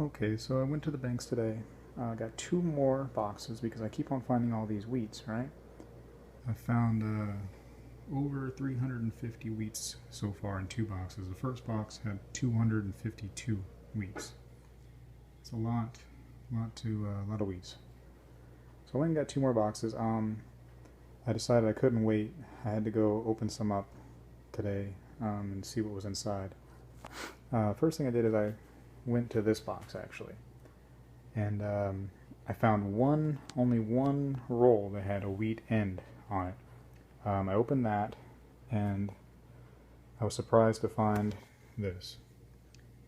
Okay, so I went to the banks today. I got 2 more boxes because I keep on finding all these wheats, right? I found over 350 wheats so far in 2 boxes. The first box had 252 wheats. It's a lot of wheats. So I went and got 2 more boxes. I decided I couldn't wait. I had to go open some up today and see what was inside. First thing I did is I went to this box actually, and I found only one roll that had a wheat end on it. I opened that, and I was surprised to find this.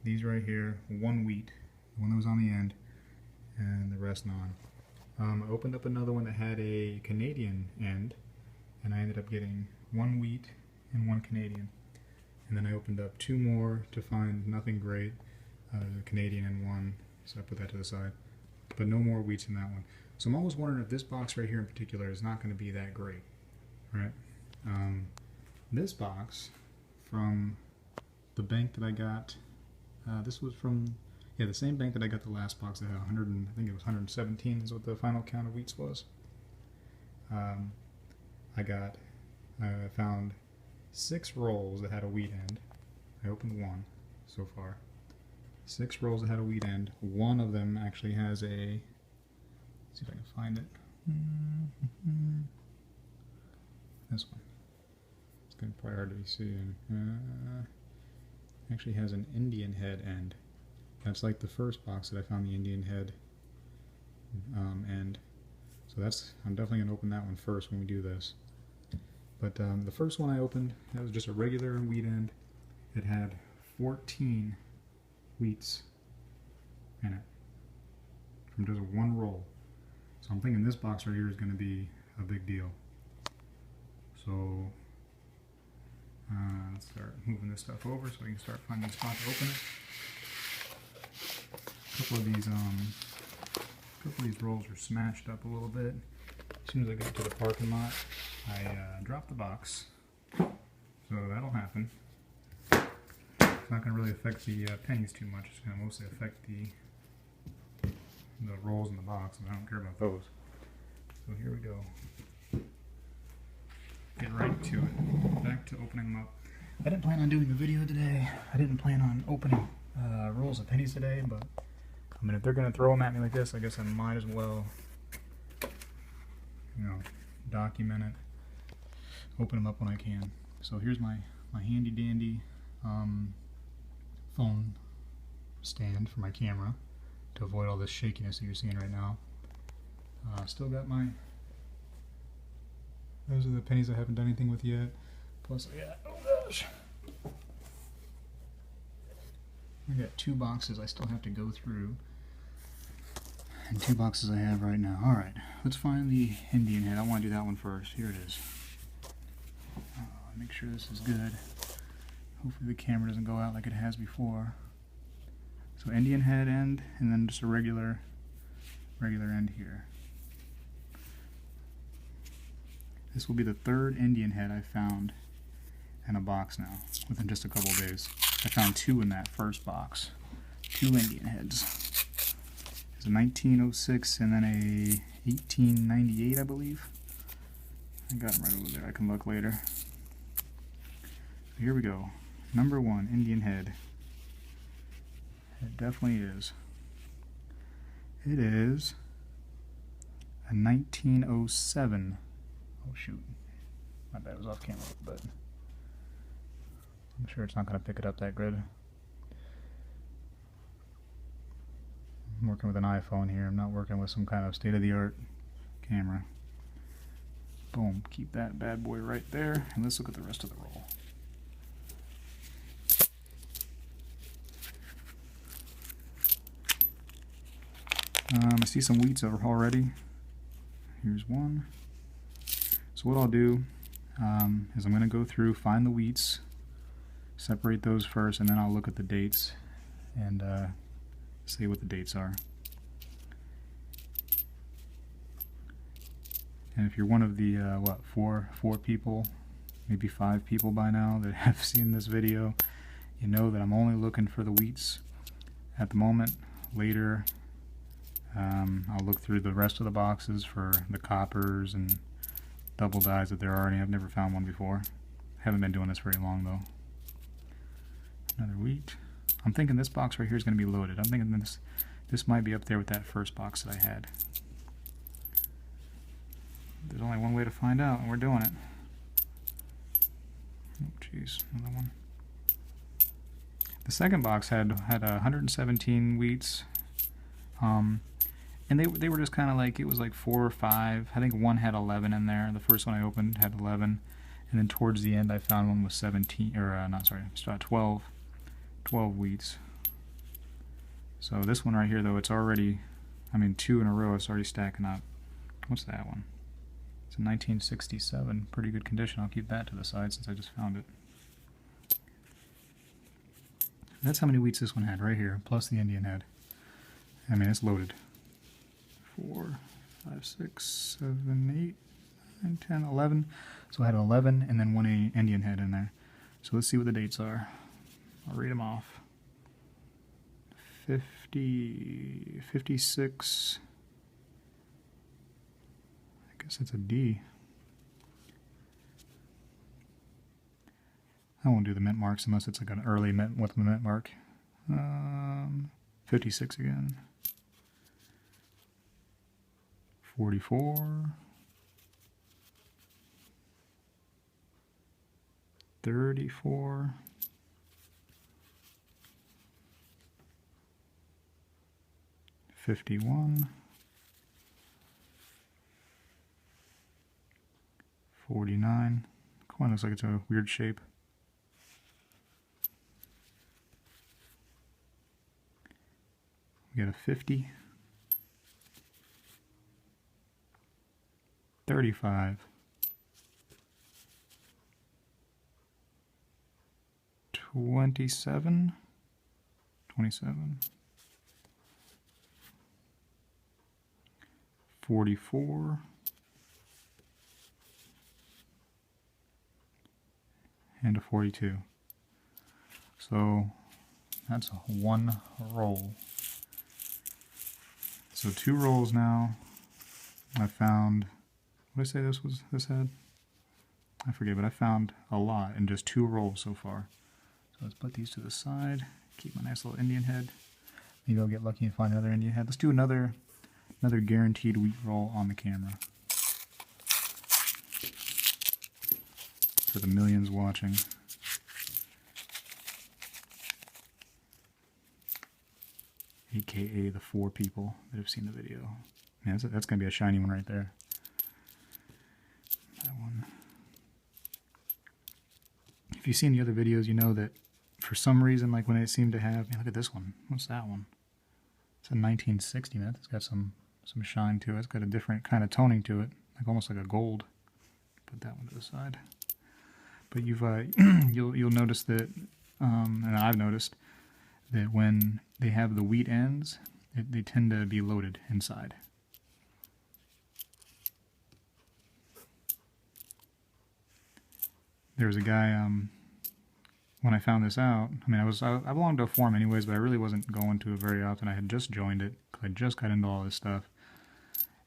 These right here, one wheat, the one that was on the end, and the rest non. I opened up another one that had a Canadian end, and I ended up getting one wheat and one Canadian. And then I opened up 2 more to find nothing great, the Canadian and one, so I put that to the side. But no more wheats in that one. So I'm always wondering if this box right here in particular is not going to be that great, right? This box from the bank that I got, this was from, the same bank that I got the last box that had 100, and I think it was 117 is what the final count of wheats was. I found 6 rolls that had a wheat end. I opened 1 so far. 6 rolls that had a wheat end. One of them actually has a, let's see if I can find it. This one. It's going to be probably hard to be seen. Actually has an Indian head end. That's like the first box that I found the Indian head end. So I'm definitely going to open that one first when we do this. But the first one I opened, that was just a regular wheat end. It had 14 wheats in it from just one roll. So I'm thinking this box right here is going to be a big deal. So let's start moving this stuff over so we can start finding a spot to open it. A couple of these rolls are smashed up a little bit. As soon as I get to the parking lot, I drop the box, so that'll happen. It's not going to really affect the pennies too much. It's going to mostly affect the rolls in the box, and I don't care about those. So here we go. Get right to it. Back to opening them up. I didn't plan on doing a video today. I didn't plan on opening rolls of pennies today, but I mean, if they're going to throw them at me like this, I guess I might as well, document it, open them up when I can. So here's my handy dandy phone stand for my camera to avoid all this shakiness that you're seeing right now. Still got those are the pennies I haven't done anything with yet. Plus I got 2 boxes I still have to go through. And 2 boxes I have right now. Alright, let's find the Indian head. I want to do that one first. Here it is. Make sure this is good. Hopefully the camera doesn't go out like it has before. So Indian head end, and then just a regular end here. This will be the 3rd Indian head I found in a box now, within just a couple of days. I found 2 in that first box. 2 Indian heads. There's a 1906 and then a 1898, I believe. I got them right over there. I can look later. So here we go. Number 1, Indian head. It definitely is. It is a 1907. Oh shoot. My bad, it was off camera, but I'm sure it's not going to pick it up that good. I'm working with an iPhone here. I'm not working with some kind of state-of-the-art camera. Boom. Keep that bad boy right there. And let's look at the rest of the roll. I see some wheats already. Here's one. So what I'll do is I'm going to go through, find the wheats, separate those first, and then I'll look at the dates and see what the dates are. And if you're one of the four people, maybe 5 people by now that have seen this video, you know that I'm only looking for the wheats at the moment. later. I'll look through the rest of the boxes for the coppers and double dyes that there are already. I've never found one before. Haven't been doing this very long though. Another wheat. I'm thinking this box right here is going to be loaded. I'm thinking this might be up there with that first box that I had. There's only one way to find out, and we're doing it. Oh jeez, another one. The second box had 117 wheats, and they were just kind of like, it was like 4 or 5. I think one had 11 in there. The first one I opened had 11, and then towards the end I found one with 17, or not, sorry, 12 wheats. So this one right here though, it's already, I mean 2 in a row, it's already stacking up. What's that one? It's a 1967, pretty good condition. I'll keep that to the side since I just found it. That's how many wheats this one had right here, plus the Indian head. I mean, it's loaded. 4, 5, 6, 7, 8, 9, 10, 11. So I had 11 and then one Indian head in there. So let's see what the dates are. I'll read them off. 50, 56. I guess that's a D. I won't do the mint marks unless it's like an early mint with the mint mark. 56 again. 44. 34. 51. 49. Coin looks like it's a weird shape. We got a 50. 35. 27. 27. 44. And a 42. So that's one roll. So 2 rolls now. I found, what did I say this had? I forget, but I found a lot in just 2 rolls so far. So let's put these to the side. Keep my nice little Indian head. Maybe I'll get lucky and find another Indian head. Let's do another guaranteed wheat roll on the camera. For the millions watching. AKA the 4 people that have seen the video. Man, that's going to be a shiny one right there. That one. If you've seen the other videos, you know that for some reason, like when it seemed to have, man, look at this one. What's that one? It's a 1960, man. It's got some shine to it. It's got a different kind of toning to it, like almost like a gold. Put that one to the side. But you've you'll notice that, and I've noticed that when they have the wheat ends, they tend to be loaded inside. There was a guy, when I found this out, I mean, I belonged to a forum anyways, but I really wasn't going to it very often. I had just joined it, because I just got into all this stuff.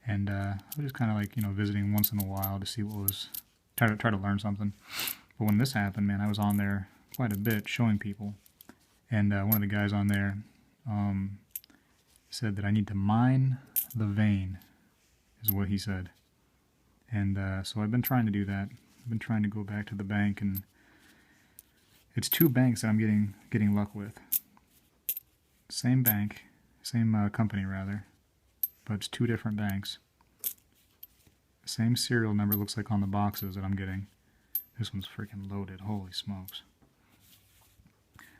And I was just kind of like, visiting once in a while to see what was, try to learn something. But when this happened, man, I was on there quite a bit showing people. And one of the guys on there said that I need to mine the vein, is what he said. And so I've been trying to do that. I've been trying to go back to the bank, and it's 2 banks that I'm getting luck with. Same bank, same company rather, but it's 2 different banks. Same serial number looks like on the boxes that I'm getting. This one's freaking loaded, holy smokes.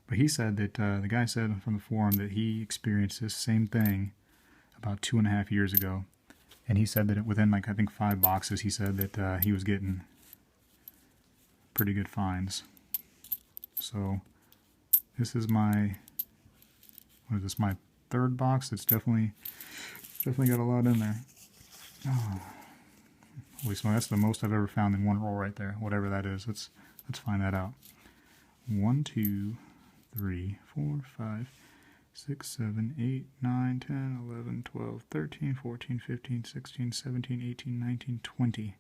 But he said that, the guy said from the forum that he experienced this same thing about 2.5 years ago. And he said that within, like, I think 5 boxes, he said that he was getting pretty good finds. So this is my, what is this, my 3rd box. It's definitely got a lot in there. Oh, holy smokes, that's the most I've ever found in one roll right there, whatever that is. Let's find that out. 1, 2, 3, 4, 5, 6, 7, 8, 9, 10, 11, 12, 13, 14, 15, 16, 17, 18, 19, 20.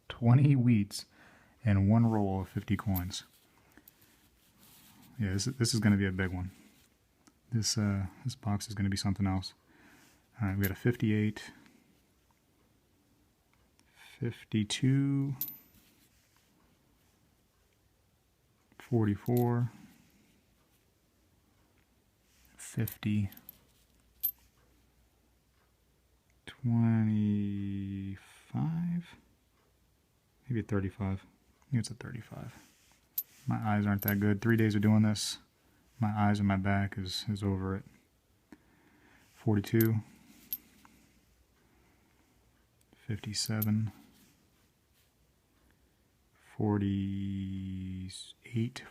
20 wheats and one roll of 50 coins. Yeah, this is going to be a big one. This box is going to be something else. All right, we got a 58, 52, 44, 50, 25, maybe a 35. I think it's a 35. My eyes aren't that good. 3 days of doing this, my eyes and my back is over it. 42, 57, 48,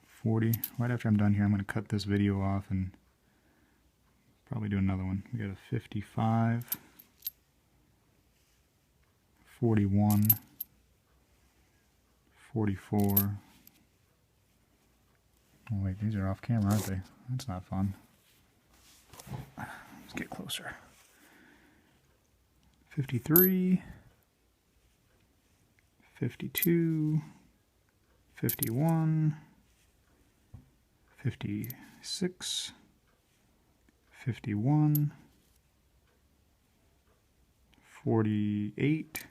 40. Right after I'm done here, I'm going to cut this video off and probably do another one. We got a 55, 41, 44. Oh wait, these are off camera, aren't they? That's not fun. Let's get closer. 53, 52, 51, 56, 51, 48,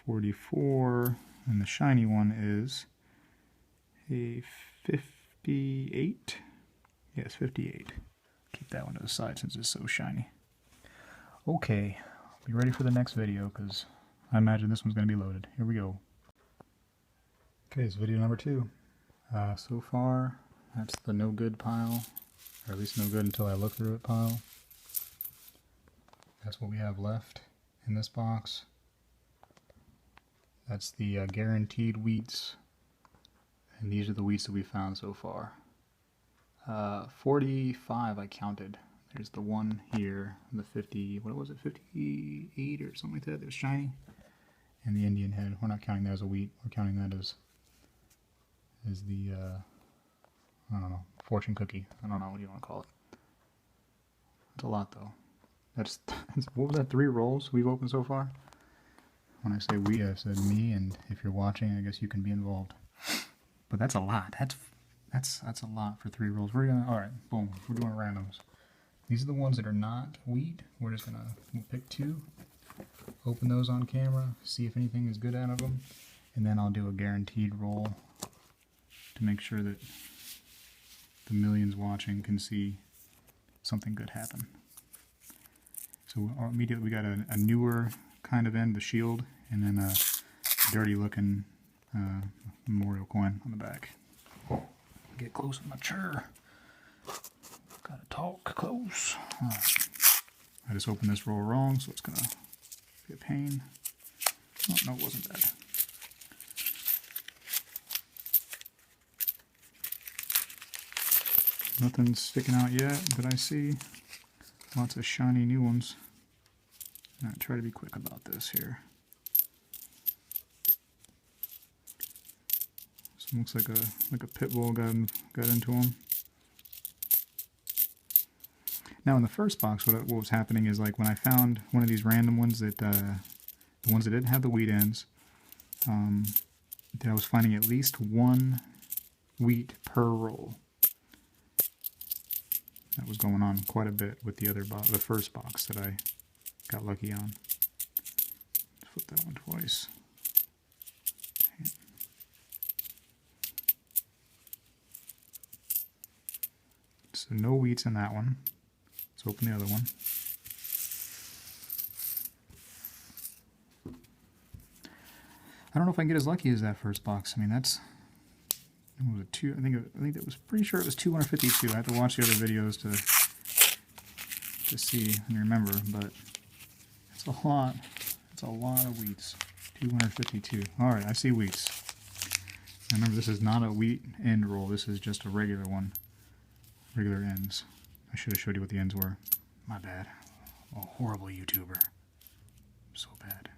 44, and the shiny one is a 58. Yes, 58. Keep that one to the side since it's so shiny. Okay, be ready for the next video because I imagine this one's going to be loaded. Here we go. Okay, it's video number 2. So far, that's the no good pile, or at least no good until I look through it pile. That's what we have left in this box. That's the guaranteed wheats, and these are the wheats that we found so far. 45 I counted. There's the one here, the 50, what was it, 58 or something like that, that was shiny. And the Indian head. We're not counting that as a wheat, we're counting that as the, I don't know, fortune cookie. I don't know, what do you want to call it? It's a lot though. That's what was that, 3 rolls we've opened so far? When I say we, I said me, and if you're watching, I guess you can be involved. But that's a lot. That's a lot for 3 rolls. We're gonna, alright, boom, we're doing randoms. These are the ones that are not wheat. We'll pick 2, open those on camera, see if anything is good out of them, and then I'll do a guaranteed roll to make sure that the millions watching can see something good happen. So immediately we got a newer kind of end, the shield, and then a dirty looking memorial coin on the back. Get close and mature. Gotta talk close. Right. I just opened this roll wrong, so it's gonna be a pain. Oh, no, it wasn't bad. Nothing's sticking out yet that I see. Lots of shiny new ones. All right, try to be quick about this here. This looks like a pit bull got into him. Now in the first box, what was happening is, like, when I found one of these random ones that the ones that didn't have the wheat ends, that I was finding at least 1 wheat per roll. That was going on quite a bit with the first box that I got lucky on. Flip that one twice. So no wheats in that one. Let's open the other one. I don't know if I can get as lucky as that first box. I mean, that's, what was it, 2? I think that was, pretty sure it was 252. I have to watch the other videos to see and remember, but it's a lot. It's a lot of wheats. 252. All right, I see wheats. Remember, this is not a wheat end roll. This is just a regular one. Regular ends. I should have showed you what the ends were. My bad. A horrible YouTuber. So bad.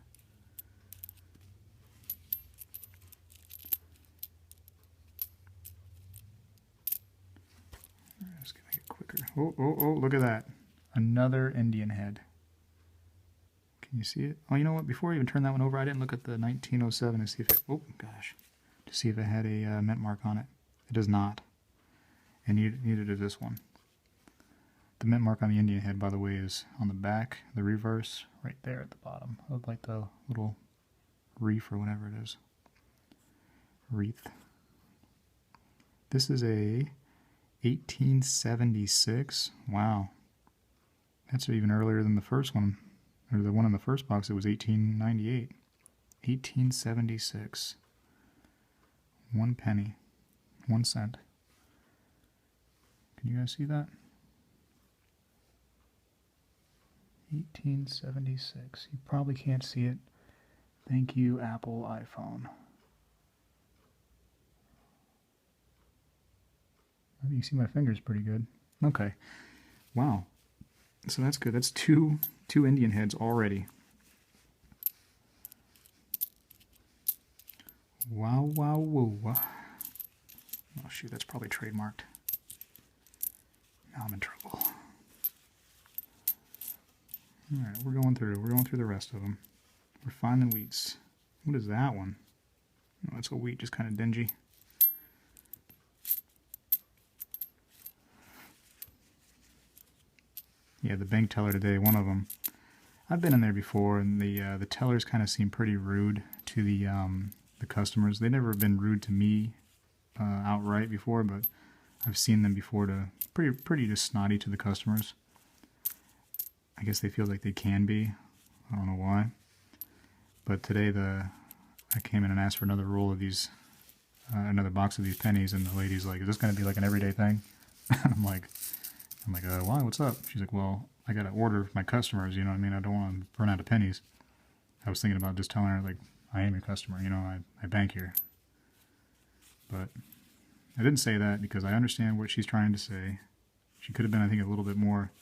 I'm just gonna make it quicker. Oh, look at that. Another Indian head. Can you see it? Oh, you know what? Before I even turn that one over, I didn't look at the 1907 to see if it, oh gosh, to see if it had a mint mark on it. It does not. And neither does this one. The mint mark on the Indian head, by the way, is on the back, the reverse, right there at the bottom. I would like the little reef or whatever it is. Wreath. This is a 1876. Wow. That's even earlier than the first one. Or the one in the first box, it was 1898. 1876. 1 penny. 1 cent. Can you guys see that? 1876. You probably can't see it. Thank you, Apple iPhone. I think you see my fingers pretty good. Okay. Wow. So that's good. That's two Indian heads already. Wow, wow, woo. Oh, shoot, that's probably trademarked. Now I'm in trouble. Alright, we're going through the rest of them. We're finding wheats. What is that one? Oh, that's a wheat, just kind of dingy. Yeah, the bank teller today, one of them. I've been in there before, and the tellers kind of seem pretty rude to the customers. They've never been rude to me outright before, but I've seen them before to pretty just snotty to the customers. I guess they feel like they can be. I don't know why. But today I came in and asked for another roll of these, another box of these pennies, and the lady's like, "Is this going to be like an everyday thing?" I'm like, why? What's up? She's like, well, I got to order my customers, you know what I mean? I don't want to run out of pennies. I was thinking about just telling her, like, I am your customer, you know, I bank here. But I didn't say that because I understand what she's trying to say. She could have been, I think, a little bit more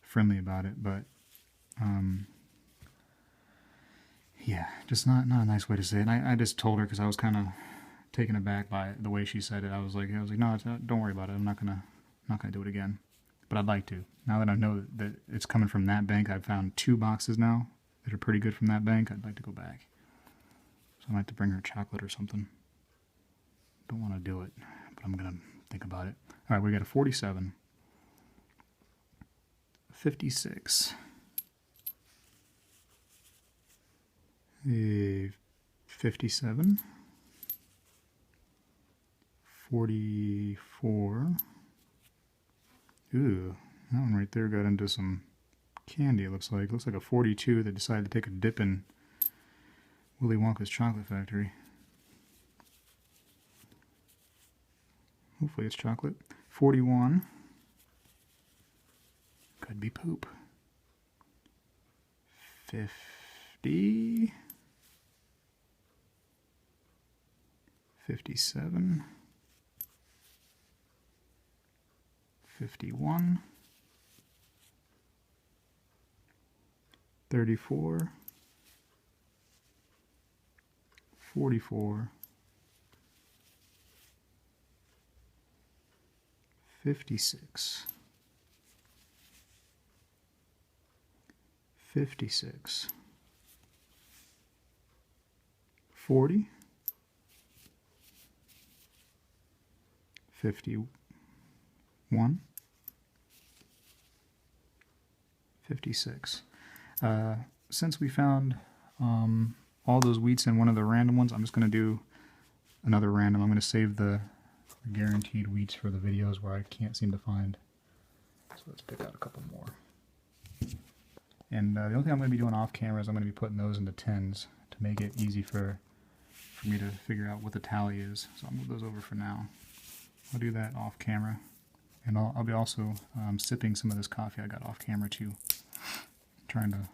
friendly about it, but, yeah, just not a nice way to say it. And I just told her because I was kind of taken aback by the way she said it. I was like, no, don't worry about it. I'm not gonna do it again. But I'd like to. Now that I know that it's coming from that bank, I've found 2 boxes now that are pretty good from that bank. I'd like to go back. So I might have to bring her chocolate or something. Don't want to do it, but I'm going to think about it. All right, we got a 47. 56. A 57. 44. Ooh, that one right there got into some candy, it looks like. It looks like a 42 that decided to take a dip in Willy Wonka's chocolate factory. Hopefully it's chocolate. 41. Could be poop. 50. 57. 51. 34. 44. 56. 56. 40. 51. 56. Since we found all those wheats in one of the random ones, I'm just going to do another random. I'm going to save the guaranteed wheats for the videos where I can't seem to find. So let's pick out a couple more. And the only thing I'm going to be doing off camera is I'm going to be putting those into tins to make it easy for me to figure out what the tally is. So I'll move those over for now. I'll do that off camera. And I'll be also sipping some of this coffee I got off camera too. Trying to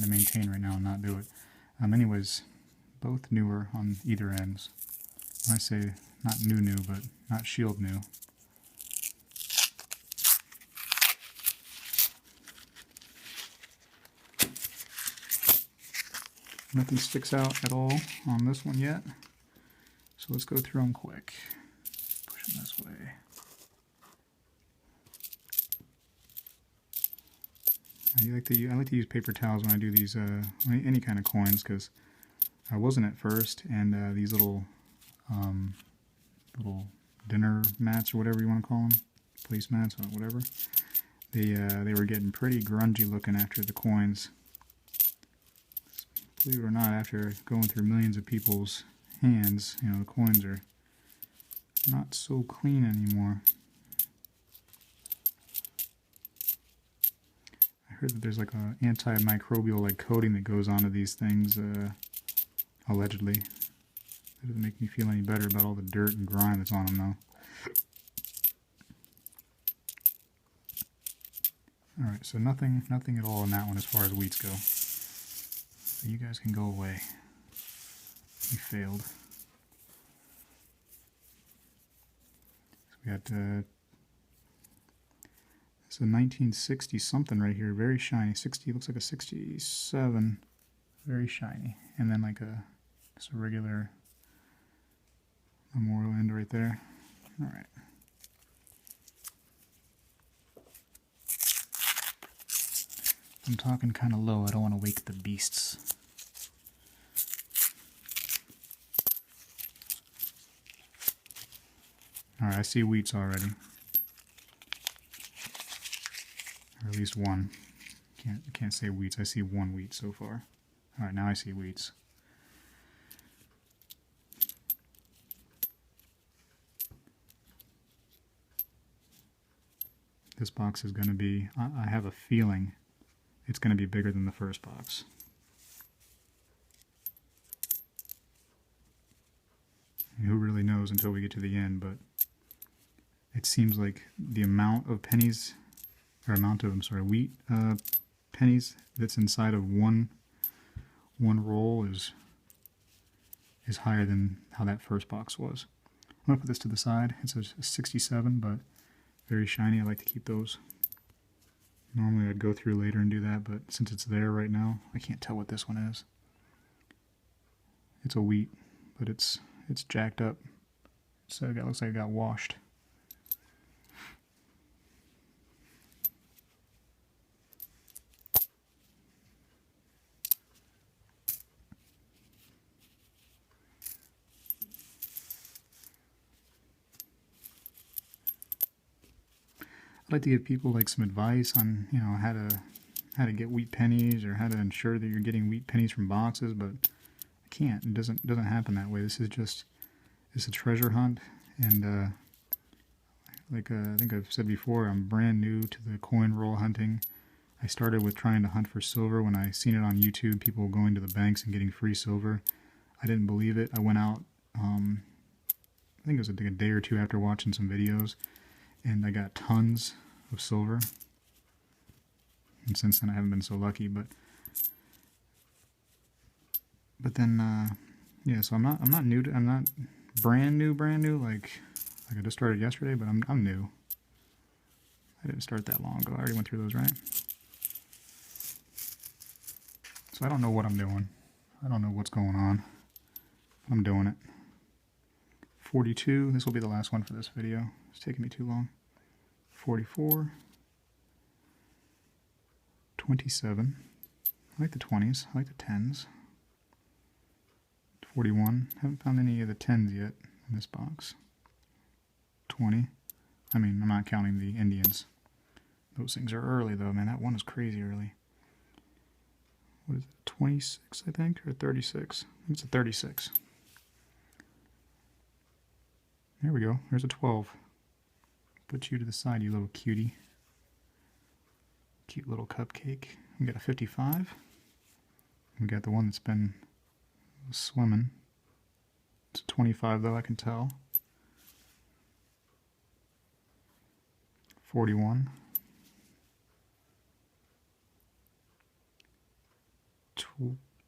maintain right now and not do it. Anyways, both newer on either ends. When I say not new, but not shield new. Nothing sticks out at all on this one yet. So let's go through them quick. Push them this way. I like to use paper towels when I do these any kind of coins, because I wasn't at first, and these little dinner mats or whatever you want to call them, placemats or whatever, they were getting pretty grungy looking after the coins. Believe it or not, after going through millions of people's hands, you know, the coins are not so clean anymore. I heard that there's like an antimicrobial like coating that goes onto these things, allegedly. That doesn't make me feel any better about all the dirt and grime that's on them though. Alright, so nothing at all in that one as far as wheats go. So you guys can go away. We failed. So we got it's a 1960 something right here, very shiny. 60 looks like a 67, very shiny. And then like just a regular memorial end right there. All right. I'm talking kind of low. I don't want to wake the beasts. All right, I see wheats already. Or at least one. I can't say wheats. I see one wheat so far. All right, now I see wheats. This box is going to be, I have a feeling it's going to be bigger than the first box. Who really knows until we get to the end, but it seems like the amount of pennies, or amount of, wheat pennies that's inside of one roll is higher than how that first box was. I'm going to put this to the side. It's a 67, but very shiny. I like to keep those. Normally I'd go through later and do that, but since it's there right now, I can't tell what this one is. It's a wheat, but it's jacked up. So it looks like it got washed. I'd like to give people like some advice on, you know, how to get wheat pennies, or how to ensure that you're getting wheat pennies from boxes, but I can't. It doesn't happen that way. This is just, it's a treasure hunt, and like I think I've said before, I'm brand new to the coin roll hunting. I started with trying to hunt for silver when I seen it on YouTube, people going to the banks and getting free silver. I didn't believe it. I went out, I think it was like a day or two after watching some videos, and I got tons of silver. And since then I haven't been so lucky, but then yeah, so I'm not brand new like I just started yesterday, but I'm new. I didn't start that long ago. I already went through those, right? So I don't know what I'm doing. I don't know what's going on. I'm doing it. 42, this will be the last one for this video. It's taking me too long. 44. 27. I like the 20s. I like the 10s. 41. Haven't found any of the 10s yet in this box. 20. I mean, I'm not counting the Indians. Those things are early though, man. That one is crazy early. What is it? 26, I think, or 36? I think it's a 36. There we go. There's a 12. Put you to the side, you little cutie. Cute little cupcake. We got a 55. We got the one that's been swimming. It's a 25 though, I can tell. 41.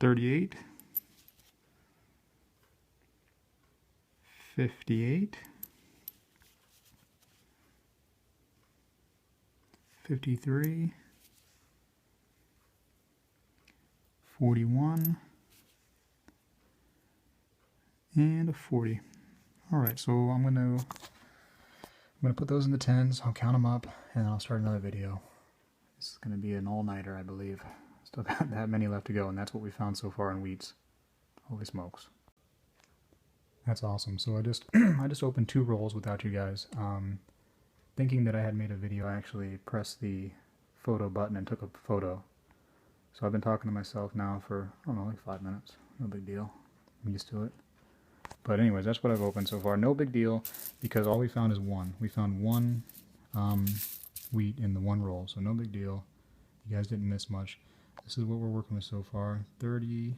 38. 58. 53. 41. And a 40. Alright, so I'm gonna put those in the 10s, I'll count them up, and then I'll start another video. This is going to be an all-nighter, I believe. Still got that many left to go, and that's what we found so far in wheats. Holy smokes. That's awesome. So I just I just opened 2 rolls without you guys. Thinking that I had made a video, I actually pressed the photo button and took a photo. So I've been talking to myself now for, I don't know, like 5 minutes. No big deal. I'm used to it. But anyways, that's what I've opened so far. No big deal, because all we found is one. We found one wheat in the one roll, so no big deal. You guys didn't miss much. This is what we're working with so far. 30,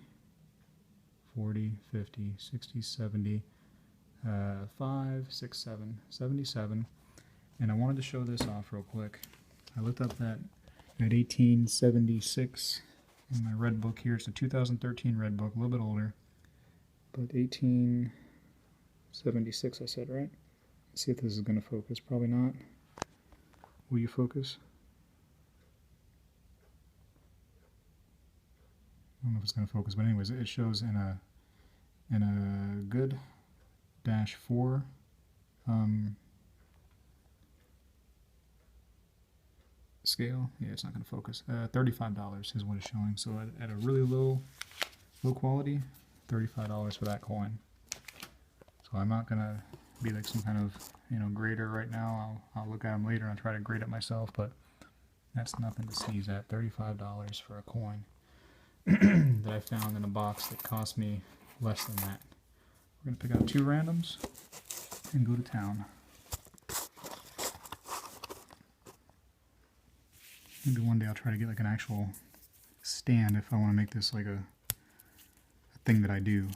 40, 50, 60, 70, 5, 6, 7, 77. And I wanted to show this off real quick. I looked up that at 1876 in my red book here. It's a 2013 red book, a little bit older. But 1876 I said, right? Let's see if this is going to focus. Probably not. Will you focus? I don't know if it's going to focus, but anyways, it shows in a good -4 scale. Yeah, it's not going to focus. $35 is what it's showing. So at a really low quality, $35 for that coin. So I'm not going to be like some kind of, grader right now. I'll look at them later and try to grade it myself, but that's nothing to sneeze at. $35 for a coin that I found in a box that cost me less than that. We're going to pick out 2 randoms and go to town. Maybe one day I'll try to get like an actual stand if I want to make this like a thing that I do.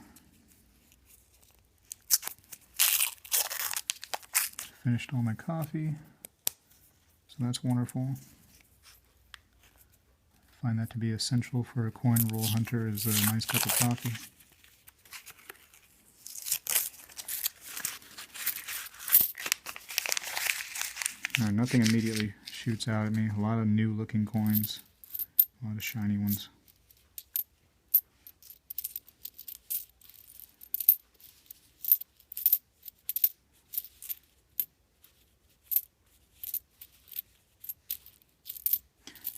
Finished all my coffee, so that's wonderful. Find that to be essential for a coin roll hunter, is a nice cup of coffee. Alright, nothing immediately shoots out at me. A lot of new looking coins, a lot of shiny ones.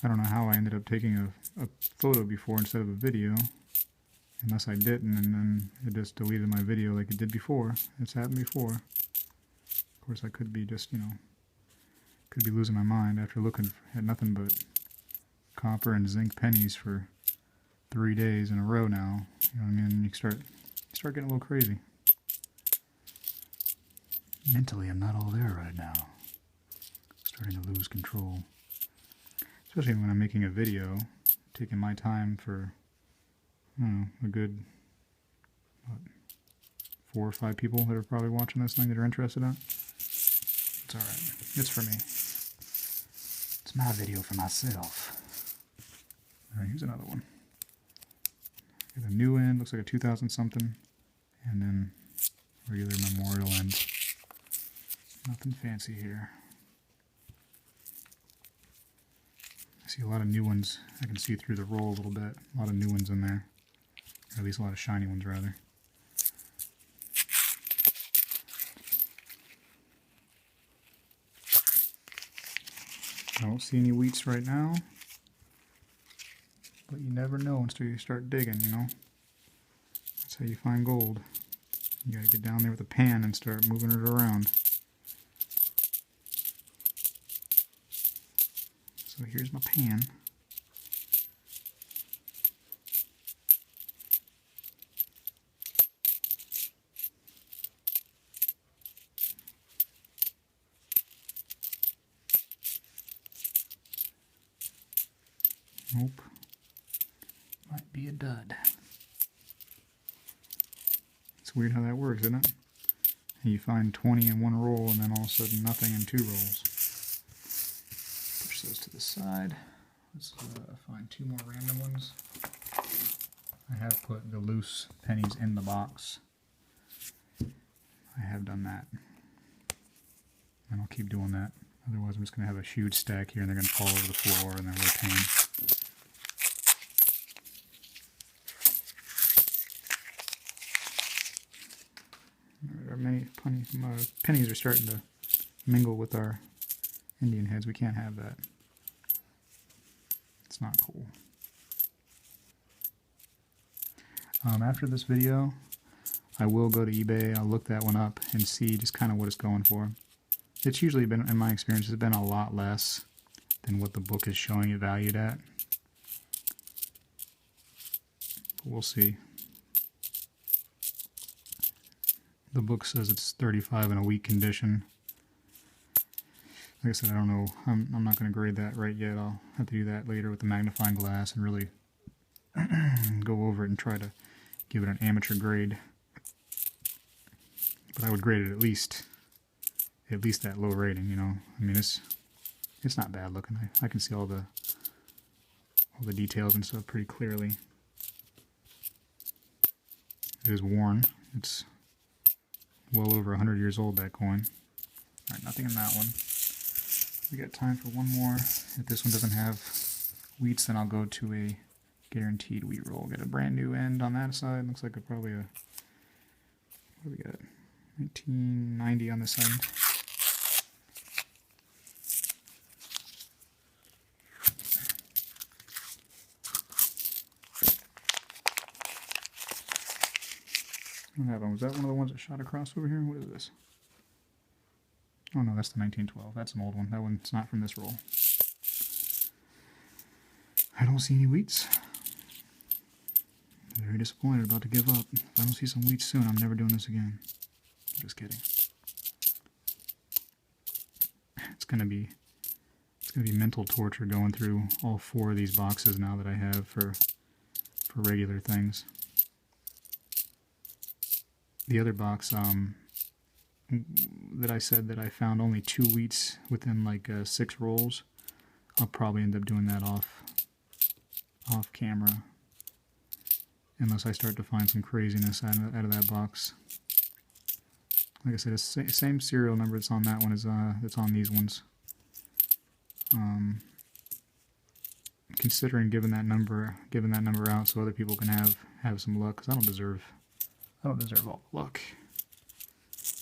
I don't know how I ended up taking a photo before instead of a video, unless I didn't, and then it just deleted my video like it did before. It's happened before. Of course, I could be just, could be losing my mind after looking at nothing but copper and zinc pennies for 3 days in a row now. You know what I mean? You start getting a little crazy. Mentally, I'm not all there right now. Starting to lose control. Especially when I'm making a video, taking my time for, I don't know, a good, 4 or 5 people that are probably watching this thing that are interested in it. It's alright. It's for me. It's my video for myself. Alright, here's another one. Got a new end, looks like a 2000 something, and then regular memorial end. Nothing fancy here. I see a lot of new ones. I can see through the roll a little bit. A lot of new ones in there. Or at least a lot of shiny ones, rather. I don't see any wheats right now. But you never know until you start digging, That's how you find gold. You gotta get down there with a pan and start moving it around. So here's my pan. Nope. Might be a dud. It's weird how that works, isn't it? You find 20 in one roll and then all of a sudden nothing in 2 rolls. Push those to the side. Let's find 2 more random ones. I have put the loose pennies in the box. I have done that. And I'll keep doing that. Otherwise I'm just going to have a huge stack here and they're going to fall over the floor and they're really pain. Many pennies are starting to mingle with our Indian heads. We can't have that. That's not cool. After this video, I will go to eBay. I'll look that one up and see just kind of what it's going for. It's usually been, in my experience, it's been a lot less than what the book is showing it valued at. But we'll see. The book says it's 35 in a weak condition. Like I said, I don't know. I'm not going to grade that right yet. I'll have to do that later with the magnifying glass and really go over it and try to give it an amateur grade. But I would grade it at least that low rating, you know. I mean, it's not bad looking. I can see all the details and stuff pretty clearly. It is worn. It's well over 100 years old, that coin. Alright, nothing in that one. We got time for one more. If this one doesn't have wheats, then I'll go to a guaranteed wheat roll. Get a brand new end on that side. Looks like probably a, what do we got? 1990 on this end. What happened? Was that one of the ones that shot across over here? What is this? Oh no, that's the 1912. That's an old one. That one's not from this roll. I don't see any wheats. Very disappointed, about to give up. If I don't see some wheats soon, I'm never doing this again. Just kidding. It's gonna be mental torture going through all 4 of these boxes now that I have for regular things. The other box that I said that I found only 2 wheats within like 6 rolls, I'll probably end up doing that off camera, unless I start to find some craziness out of that box. Like I said, it's the same serial number that's on that one as that's on these ones. Considering giving that number out so other people can have some luck, because I don't deserve all the luck.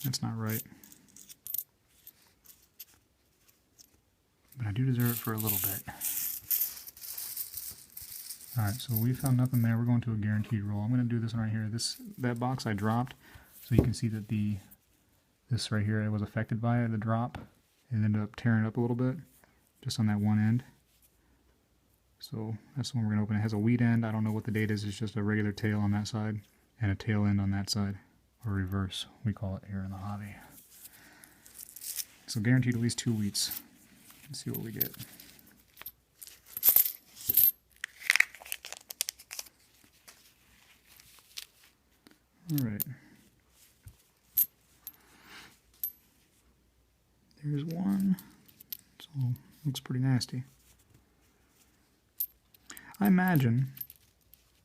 That's not right. But I do deserve it for a little bit. Alright, so we found nothing there. We're going to a guaranteed roll. I'm going to do this one right here. That box I dropped, so you can see that this right here, it was affected by it, the drop. It ended up tearing it up a little bit, just on that one end. So that's the one we're going to open. It has a wheat end. I don't know what the date is. It's just a regular tail on that side and a tail end on that side, or reverse, we call it here in the hobby. So guaranteed at least 2 wheats. Let's see what we get. Alright. There's one. So looks pretty nasty. I imagine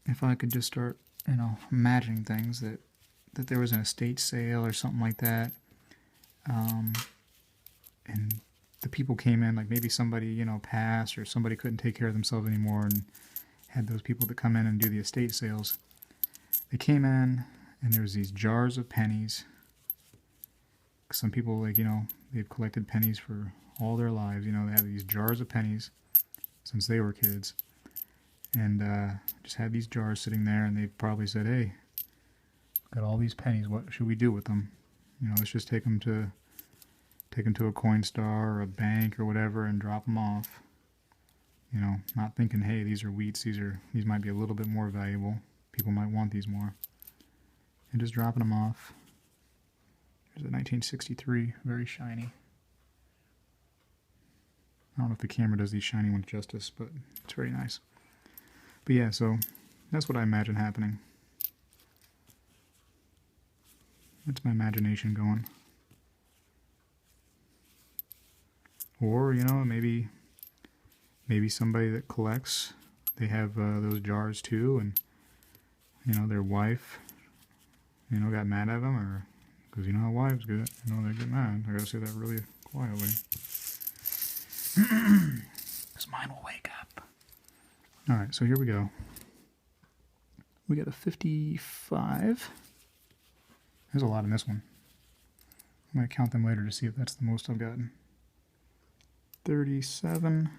if I could just start, you know, imagining things that there was an estate sale or something like that, and the people came in, like maybe somebody, you know, passed, or somebody couldn't take care of themselves anymore and had those people that come in and do the estate sales. They came in and there was these jars of pennies. Some people, like, you know, they've collected pennies for all their lives. You know, they have these jars of pennies since they were kids. And just had these jars sitting there, and they probably said, hey, got all these pennies, what should we do with them? You know, let's just take them to a Coinstar or a bank or whatever and drop them off. You know, not thinking, hey, these are wheats, these might be a little bit more valuable. People might want these more. And just dropping them off. There's a 1963, very shiny. I don't know if the camera does these shiny ones justice, but it's very nice. But yeah, so that's what I imagine happening. That's my imagination going. Or, you know, maybe somebody that collects, they have those jars too, and, you know, their wife, you know, got mad at them, or, because you know how wives get, you know, they get mad. I gotta say that really quietly. Because mine will wake up. Alright, so here we go. We got a 55. There's a lot in this one. I'm going to count them later to see if that's the most I've gotten. 37.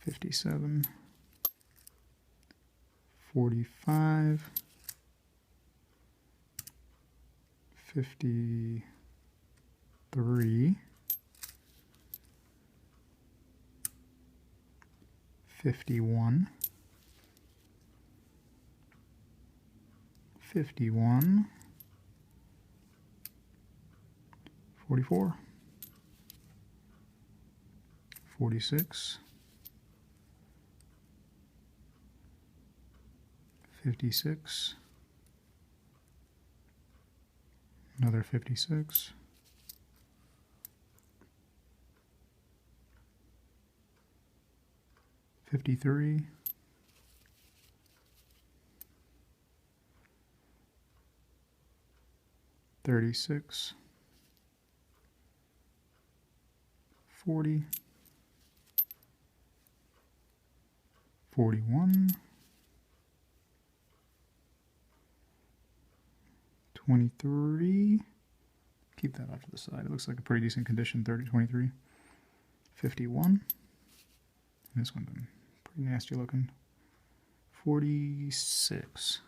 57, 45, 53, 51, 51, 44, 46, 56, another 56, 53, 36, 40, 41, 23, keep that off to the side. It looks like a pretty decent condition, 30, 23, 51, this one's pretty nasty looking, 46.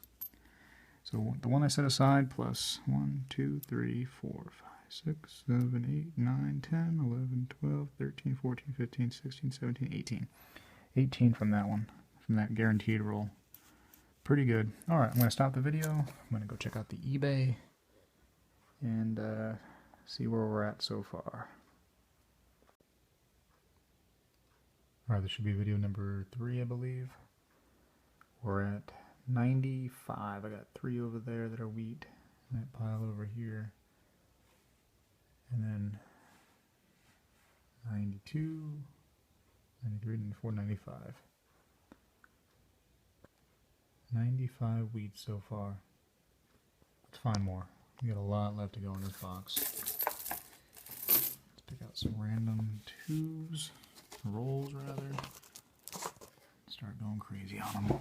So the one I set aside plus 1, 2, 3, 4, 5, 6, 7, 8, 9, 10, 11, 12, 13, 14, 15, 16, 17, 18. 18 from that one, from that guaranteed roll. Pretty good. Alright, I'm going to stop the video. I'm going to go check out the eBay and see where we're at so far. Alright, this should be video number 3, I believe. We're at 95. I got 3 over there that are wheat. That pile over here. And then 92, 93, 94, 95. 95 wheat so far. Let's find more. We got a lot left to go in this box. Let's pick out some random twos, rolls rather. Start going crazy on them.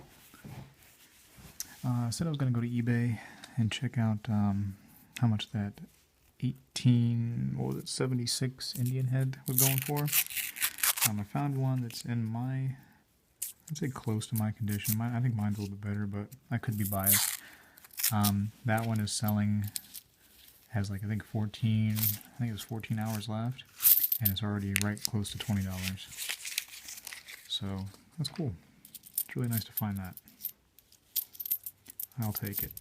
I said I was going to go to eBay and check out how much that 76 Indian head was going for. I found one that's in my, I'd say close to my condition. I think mine's a little bit better, but I could be biased. That one is selling, has like I think it was 14 hours left, and it's already right close to $20. So that's cool. It's really nice to find that. I'll take it.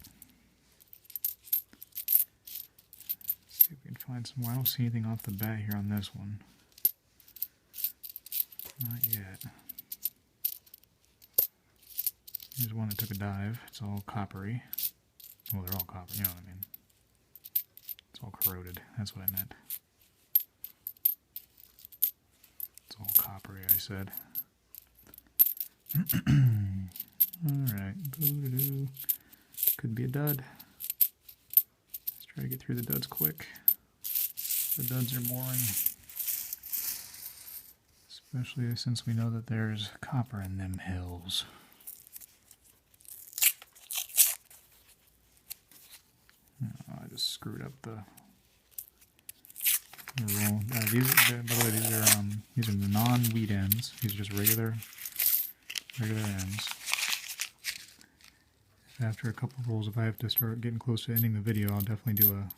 Let's see if we can find some more. I don't see anything off the bat here on this one. Not yet. Here's one that took a dive. It's all coppery. Well, they're all copper, you know what I mean. It's all corroded. That's what I meant. It's all coppery, I said. Alright. Boo-doo-doo. Could be a dud. Let's try to get through the duds quick. The duds are boring. Especially since we know that there's copper in them hills. Oh, I just screwed up the roll. By the way, these are the non-wheat ends. These are just regular ends. After a couple of rolls, if I have to start getting close to ending the video, I'll definitely do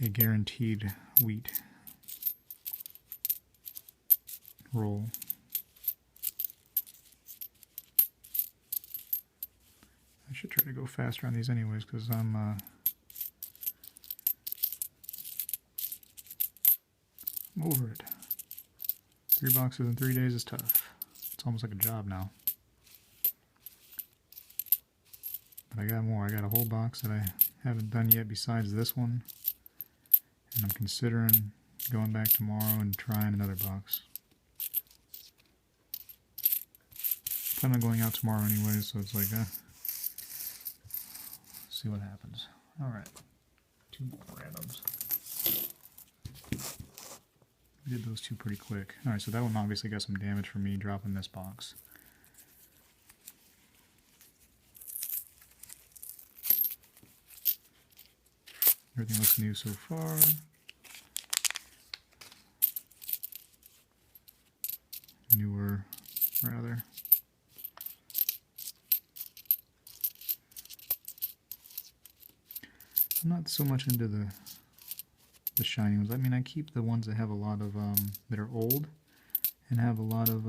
a guaranteed wheat roll. I should try to go faster on these anyways, because I'm over it. 3 boxes in 3 days is tough. It's almost like a job now. But I got more. I got a whole box that I haven't done yet besides this one. And I'm considering going back tomorrow and trying another box. Plan on going out tomorrow anyway, so it's like, see what happens. Alright. 2 more randoms. We did those 2 pretty quick. Alright, so that one obviously got some damage from me dropping this box. Everything looks new so far. Newer rather. I'm not so much into the shiny ones. I mean, I keep the ones that have a lot of that are old and have a lot of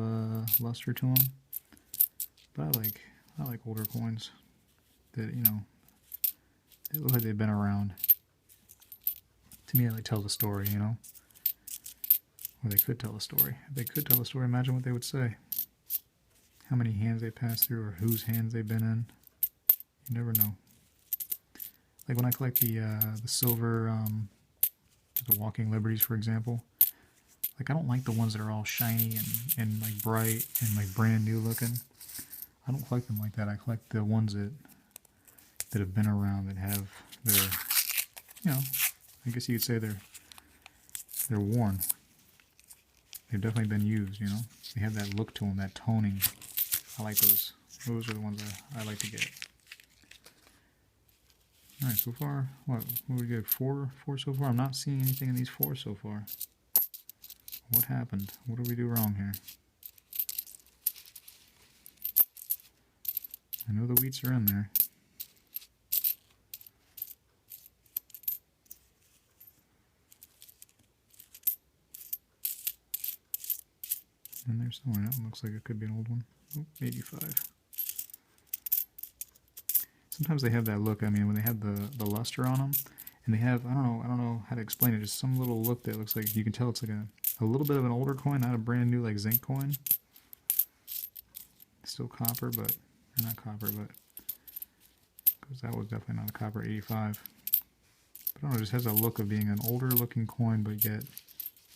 luster to them. But I like older coins that, you know, they look like they've been around. To me, it like tells a story, you know. Or they could tell a story. If they could tell a story, imagine what they would say. How many hands they passed through, or whose hands they've been in. You never know. Like when I collect the silver, the Walking Liberties, for example. Like I don't like the ones that are all shiny and like bright and like brand new looking. I don't collect them like that. I collect the ones that have been around, that are, you know, I guess you could say they're worn. They've definitely been used, you know. They have that look to them, that toning. I like those. Those are the ones I like to get. All right, so far, what do we get? Four so far. I'm not seeing anything in these 4 so far. What happened? What did we do wrong here? I know the wheats are in there. In there somewhere. That looks like it could be an old one. Oh, 85. Sometimes they have that look. I mean, when they have the luster on them, and they have, I don't know how to explain it. Just some little look that looks like, you can tell it's like a little bit of an older coin, not a brand new like zinc coin. Still copper, but or not copper, but because that was definitely not a copper 85. But I don't know, it just has a look of being an older looking coin, but yet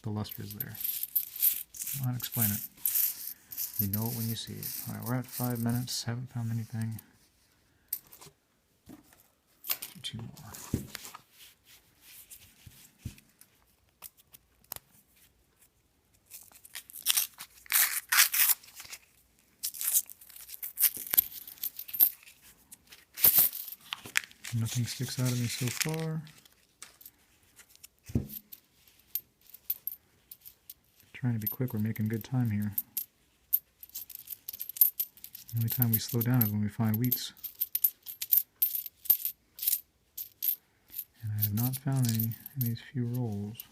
the luster is there. I don't know how to explain it. You know it when you see it. All right, we're at 5 minutes. Haven't found anything. 2 more. Nothing sticks out of me so far. Trying to be quick, we're making good time here. The only time we slow down is when we find wheats. And I have not found any in these few rolls.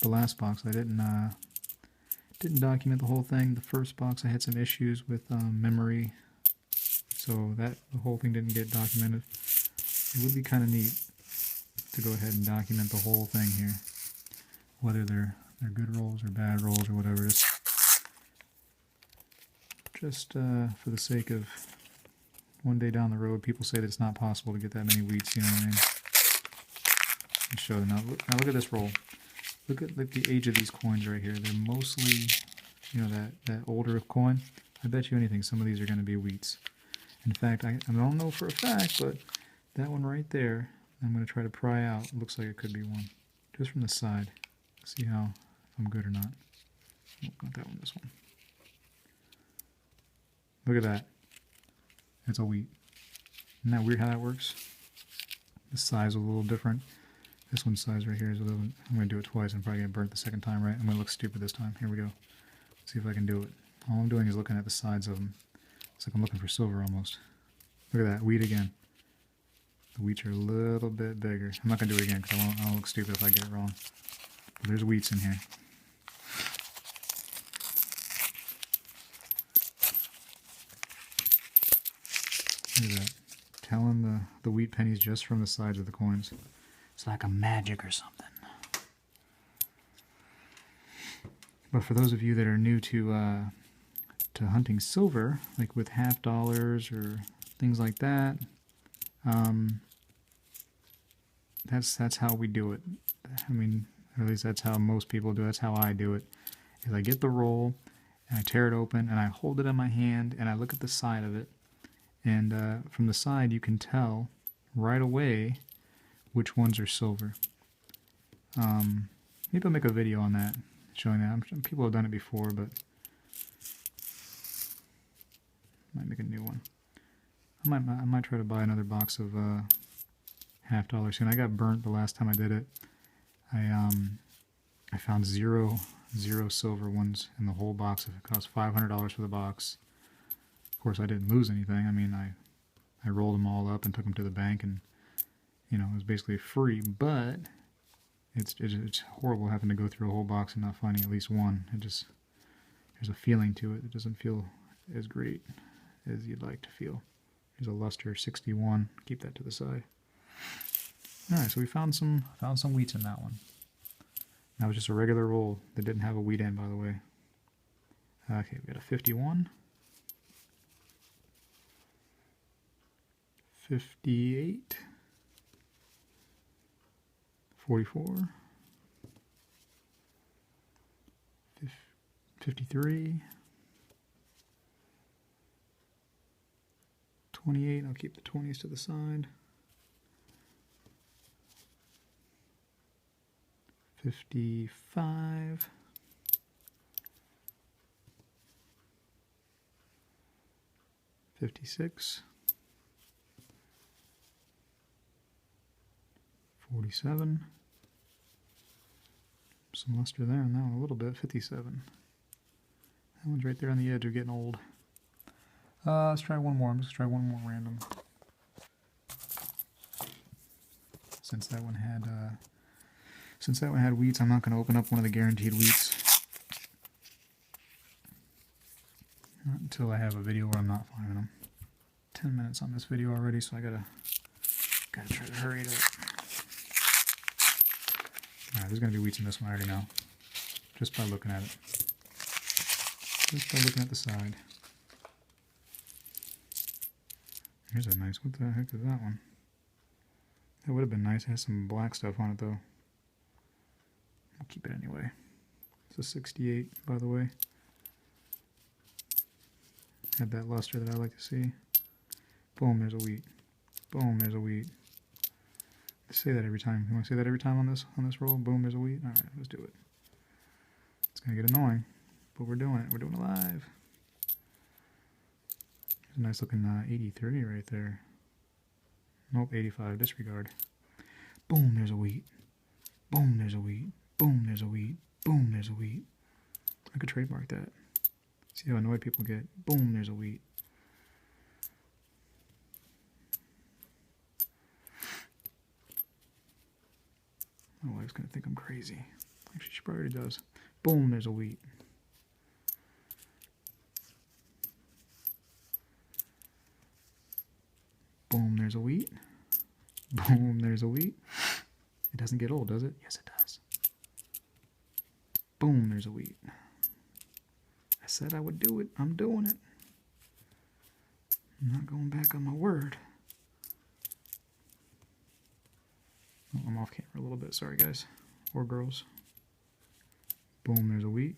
The last box, I didn't document the whole thing. The first box, I had some issues with memory, so the whole thing didn't get documented. It would be kind of neat to go ahead and document the whole thing here, whether they're good rolls or bad rolls or whatever. Just for the sake of one day down the road, people say that it's not possible to get that many wheats. You know what I mean? Let's show them now. Look at this roll. Look at the age of these coins right here. They're mostly, you know, that older coin. I bet you anything some of these are going to be wheats. In fact, I don't know for a fact, but that one right there, I'm going to try to pry out. Looks like it could be one. Just from the side. See how if I'm good or not. Nope, not that one, this one. Look at that. It's a wheat. Isn't that weird how that works? The size is a little different. This one's size right here is a little, I'm going to do it twice. I'm probably going to burn it the second time, right? I'm going to look stupid this time. Here we go. Let's see if I can do it. All I'm doing is looking at the sides of them. It's like I'm looking for silver almost. Look at that. Wheat again. The wheats are a little bit bigger. I'm not going to do it again because I'll look stupid if I get it wrong. But there's wheats in here. Look at that. Telling the wheat pennies just from the sides of the coins. It's like a magic or something. But for those of you that are new to hunting silver, like with $50 or things like that, that's how we do it. I mean, or at least that's how most people do it. That's how I do it. Is I get the roll and I tear it open and I hold it in my hand and I look at the side of it, and from the side you can tell right away which ones are silver. Maybe I'll make a video on that, showing that. I'm sure people have done it before, but might make a new one. I might try to buy another box of $50 soon. I got burnt the last time I did it. I found zero silver ones in the whole box. It cost $500 for the box. Of course, I didn't lose anything. I mean, I rolled them all up and took them to the bank, and you know, it was basically free. But it's horrible having to go through a whole box and not finding at least one. There's a feeling to it. It doesn't feel as great as you'd like to feel. Here's a luster 61. Keep that to the side. All right, so we found some wheats in that one. That was just a regular roll that didn't have a wheat end, by the way. Okay, we got a 51. 58. 44. 53. 28. I'll keep the 20s to the side. 55. 56. 47. Some luster there on that one a little bit. 57. That one's right there on the edge of getting old. Let's try one more. I'm just gonna try one more random. Since that one had wheats, I'm not gonna open up one of the guaranteed wheats. Not until I have a video where I'm not finding them. 10 minutes on this video already, so I gotta try to hurry it up. Alright, there's gonna be wheats in this one, I already know. Just by looking at it. Just by looking at the side. Here's a nice, what the heck is that one? That would have been nice. It has some black stuff on it though. I'll keep it anyway. It's a 68, by the way. Had that luster that I like to see. Boom, there's a wheat. Boom, there's a wheat. I say that every time. You want to say that every time on this roll? Boom, there's a wheat. All right, let's do it. It's gonna get annoying, but we're doing it. We're doing it live. There's a nice looking 83 right there. Nope, 85. Disregard. Boom, there's a wheat. Boom, there's a wheat. Boom, there's a wheat. Boom, there's a wheat. I could trademark that. See how annoyed people get. Boom, there's a wheat. My wife's gonna think I'm crazy. Actually, she probably already does. Boom, there's a wheat. Boom, there's a wheat. Boom, there's a wheat. It doesn't get old, does it? Yes, it does. Boom, there's a wheat. I said I would do it. I'm doing it. I'm not going back on my word. Oh, I'm off camera a little bit. Sorry, guys. Or girls. Boom, there's a wheat.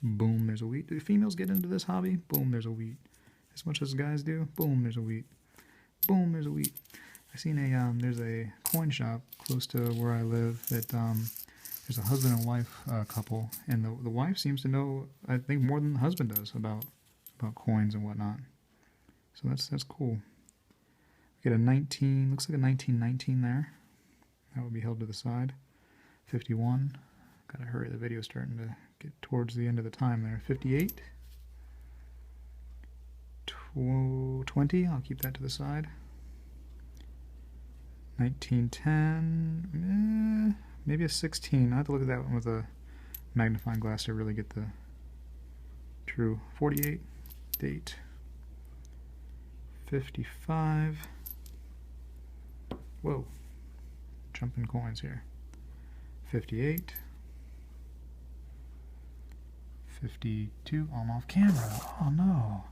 Boom, there's a wheat. Do females get into this hobby? Boom, there's a wheat. As much as guys do? Boom, there's a wheat. Boom, there's a wheat. I seen there's a coin shop close to where I live that, there's a husband and wife couple, and the wife seems to know, I think, more than the husband does about coins and whatnot. So that's cool. Get a 19, looks like a 1919 there. That would be held to the side. 51. Gotta hurry, the video's starting to get towards the end of the time there. 58. 20, I'll keep that to the side. 1910, maybe a 16. I have to look at that one with a magnifying glass to really get the true. 48, date. 55. Whoa, jumping coins here. 58. 52. I'm off camera. Oh no.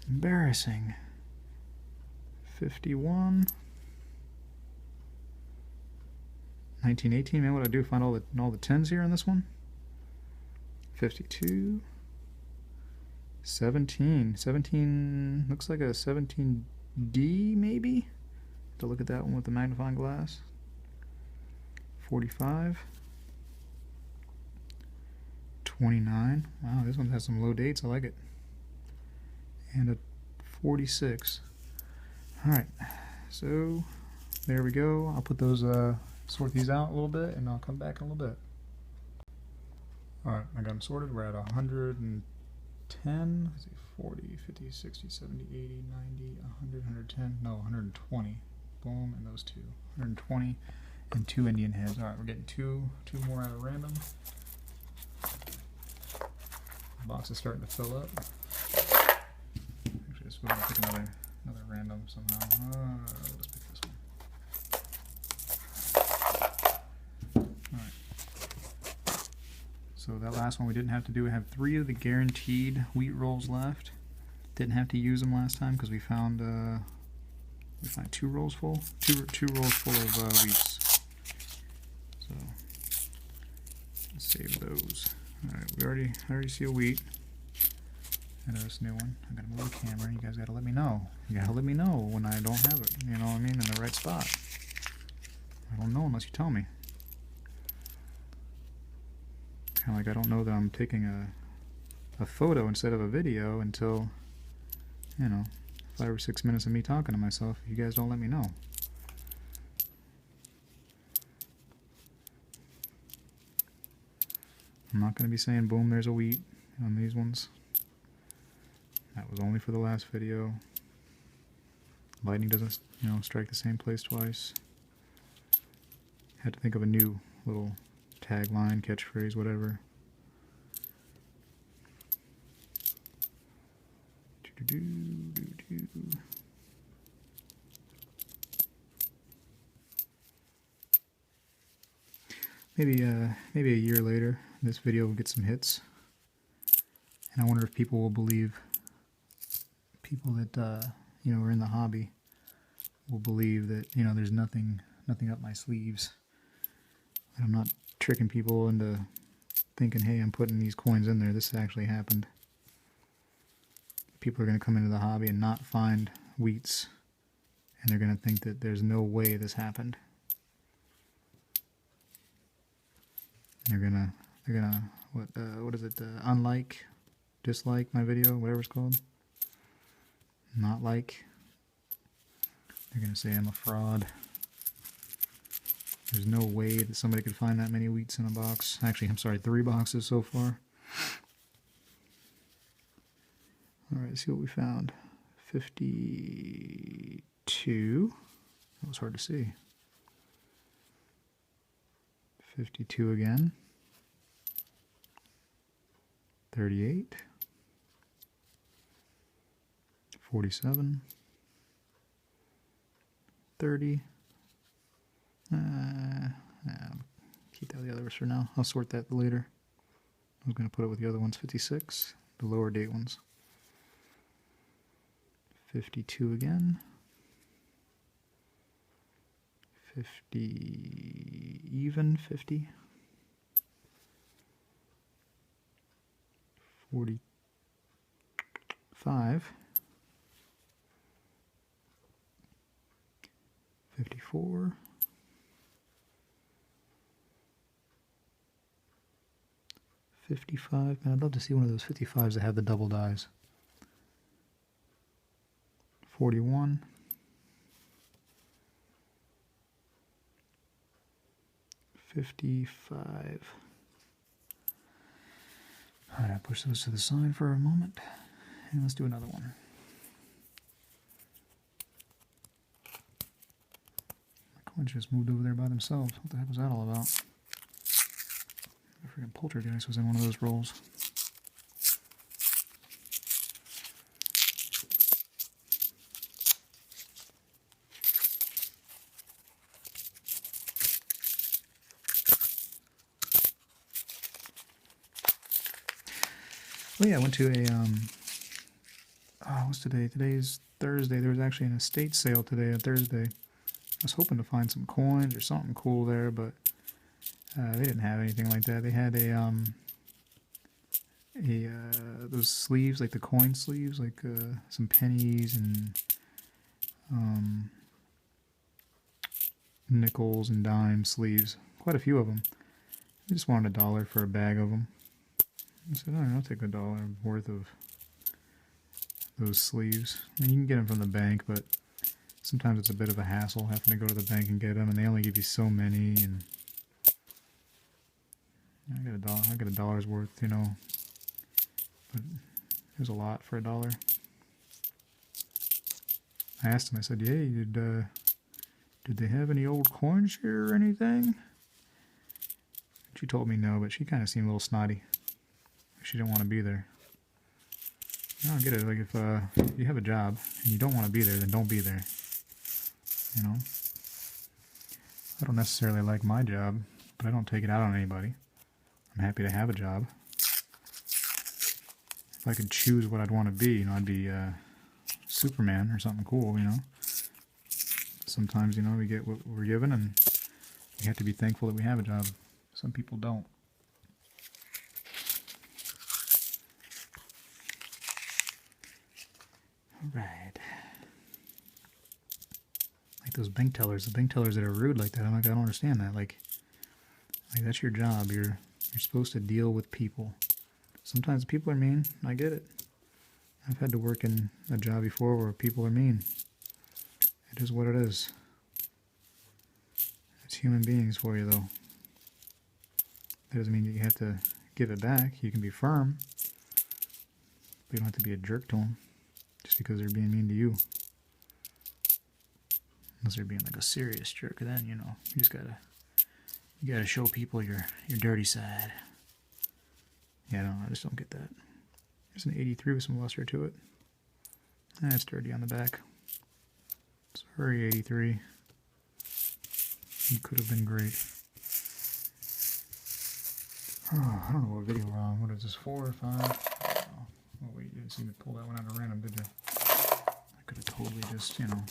Embarrassing. 51. 1918. Man, what I do? Find all the 10s here in this one. 52. 17. 17 looks like a 17D maybe. Have to look at that one with the magnifying glass. 45. 29. Wow, this one has some low dates. I like it. and a 46. Alright, so there we go. I'll put those, sort these out a little bit, and I'll come back in a little bit. Alright, I got them sorted. We're at 110, let's see, 40, 50, 60, 70, 80, 90, 100, 110, no, 120. Boom, and those two. 120 and 2 Indian heads. Alright, we're getting two more out of random. The box is starting to fill up. Actually, let's go ahead and pick another random somehow. Let's pick this one. Alright. So that last one we didn't have to do. We have 3 of the guaranteed wheat rolls left. Didn't have to use them last time because we found 2 rolls full. Two rolls full of wheats. So let's save those. Alright, I already see a wheat. And this new one. I gotta move the camera. You guys gotta let me know. You gotta let me know when I don't have it. You know what I mean? In the right spot. I don't know unless you tell me. Kind of like I don't know that I'm taking a photo instead of a video until, you know, 5 or 6 minutes of me talking to myself. If you guys don't let me know. I'm not going to be saying, boom, there's a wheat on these ones. That was only for the last video. Lightning doesn't, you know, strike the same place twice. Had to think of a new little tagline, catchphrase, whatever. Maybe a year later, this video will get some hits, and I wonder if people will believe, people that you know, are in the hobby will believe that, you know, there's nothing up my sleeves. I'm not tricking people into thinking, hey, I'm putting these coins in there. This actually happened. People are going to come into the hobby and not find wheats, and they're going to think that there's no way this happened. They're gonna what is it? Unlike, dislike my video, whatever it's called. Not like. They're gonna say I'm a fraud. There's no way that somebody could find that many wheats in a box. Actually, I'm sorry, 3 boxes so far. Alright, let's see what we found. 52. That was hard to see. 52 again. 38. 47. 30. Keep that with the others for now. I'll sort that later. I was going to put it with the other ones. 56, the lower date ones. 52 again. 50, even 50. 45. 54. 55. Man, I'd love to see one of those 55s that have the double dies. 41. 55. Alright, I'll push those to the side for a moment, and let's do another one. My coins just moved over there by themselves. What the heck was that all about? A freaking poltergeist was in one of those rolls. Well, yeah, I went to a, what's today? Today's Thursday. There was actually an estate sale today on Thursday. I was hoping to find some coins or something cool there, but they didn't have anything like that. They had those sleeves, like the coin sleeves, like some pennies and nickels and dime sleeves. Quite a few of them. I just wanted $1 for a bag of them. I said, all right, I'll take $1 worth of those sleeves. I mean, you can get them from the bank, but sometimes it's a bit of a hassle having to go to the bank and get them, and they only give you so many. And I got a dollar's worth, you know, but it was a lot for $1. I asked him. I said, "Hey, did they have any old coins here or anything?" She told me no, but she kind of seemed a little snotty. She didn't want to be there. I don't get it. Like, if you have a job and you don't want to be there, then don't be there. You know? I don't necessarily like my job, but I don't take it out on anybody. I'm happy to have a job. If I could choose what I'd want to be, you know, I'd be Superman or something cool, you know? Sometimes, you know, we get what we're given, and we have to be thankful that we have a job. Some people don't. Alright. Like those bank tellers, the bank tellers that are rude like that, I'm like, I don't understand that. Like that's your job. You're supposed to deal with people. Sometimes people are mean. I get it. I've had to work in a job before where people are mean. It is what it is. It's human beings for you, though. That doesn't mean you have to give it back. You can be firm, but you don't have to be a jerk to them just because they're being mean to you. Unless they're being like a serious jerk, then, you know, you gotta show people your dirty side. Yeah, no, I just don't get that. There's an 83 with some luster to it. That's dirty on the back. Sorry, 83. You could have been great. Oh, I don't know what video we're on. What is this, 4 or 5? Oh, wait, you didn't see me pull that one out at random, did you? I could have totally just, you know,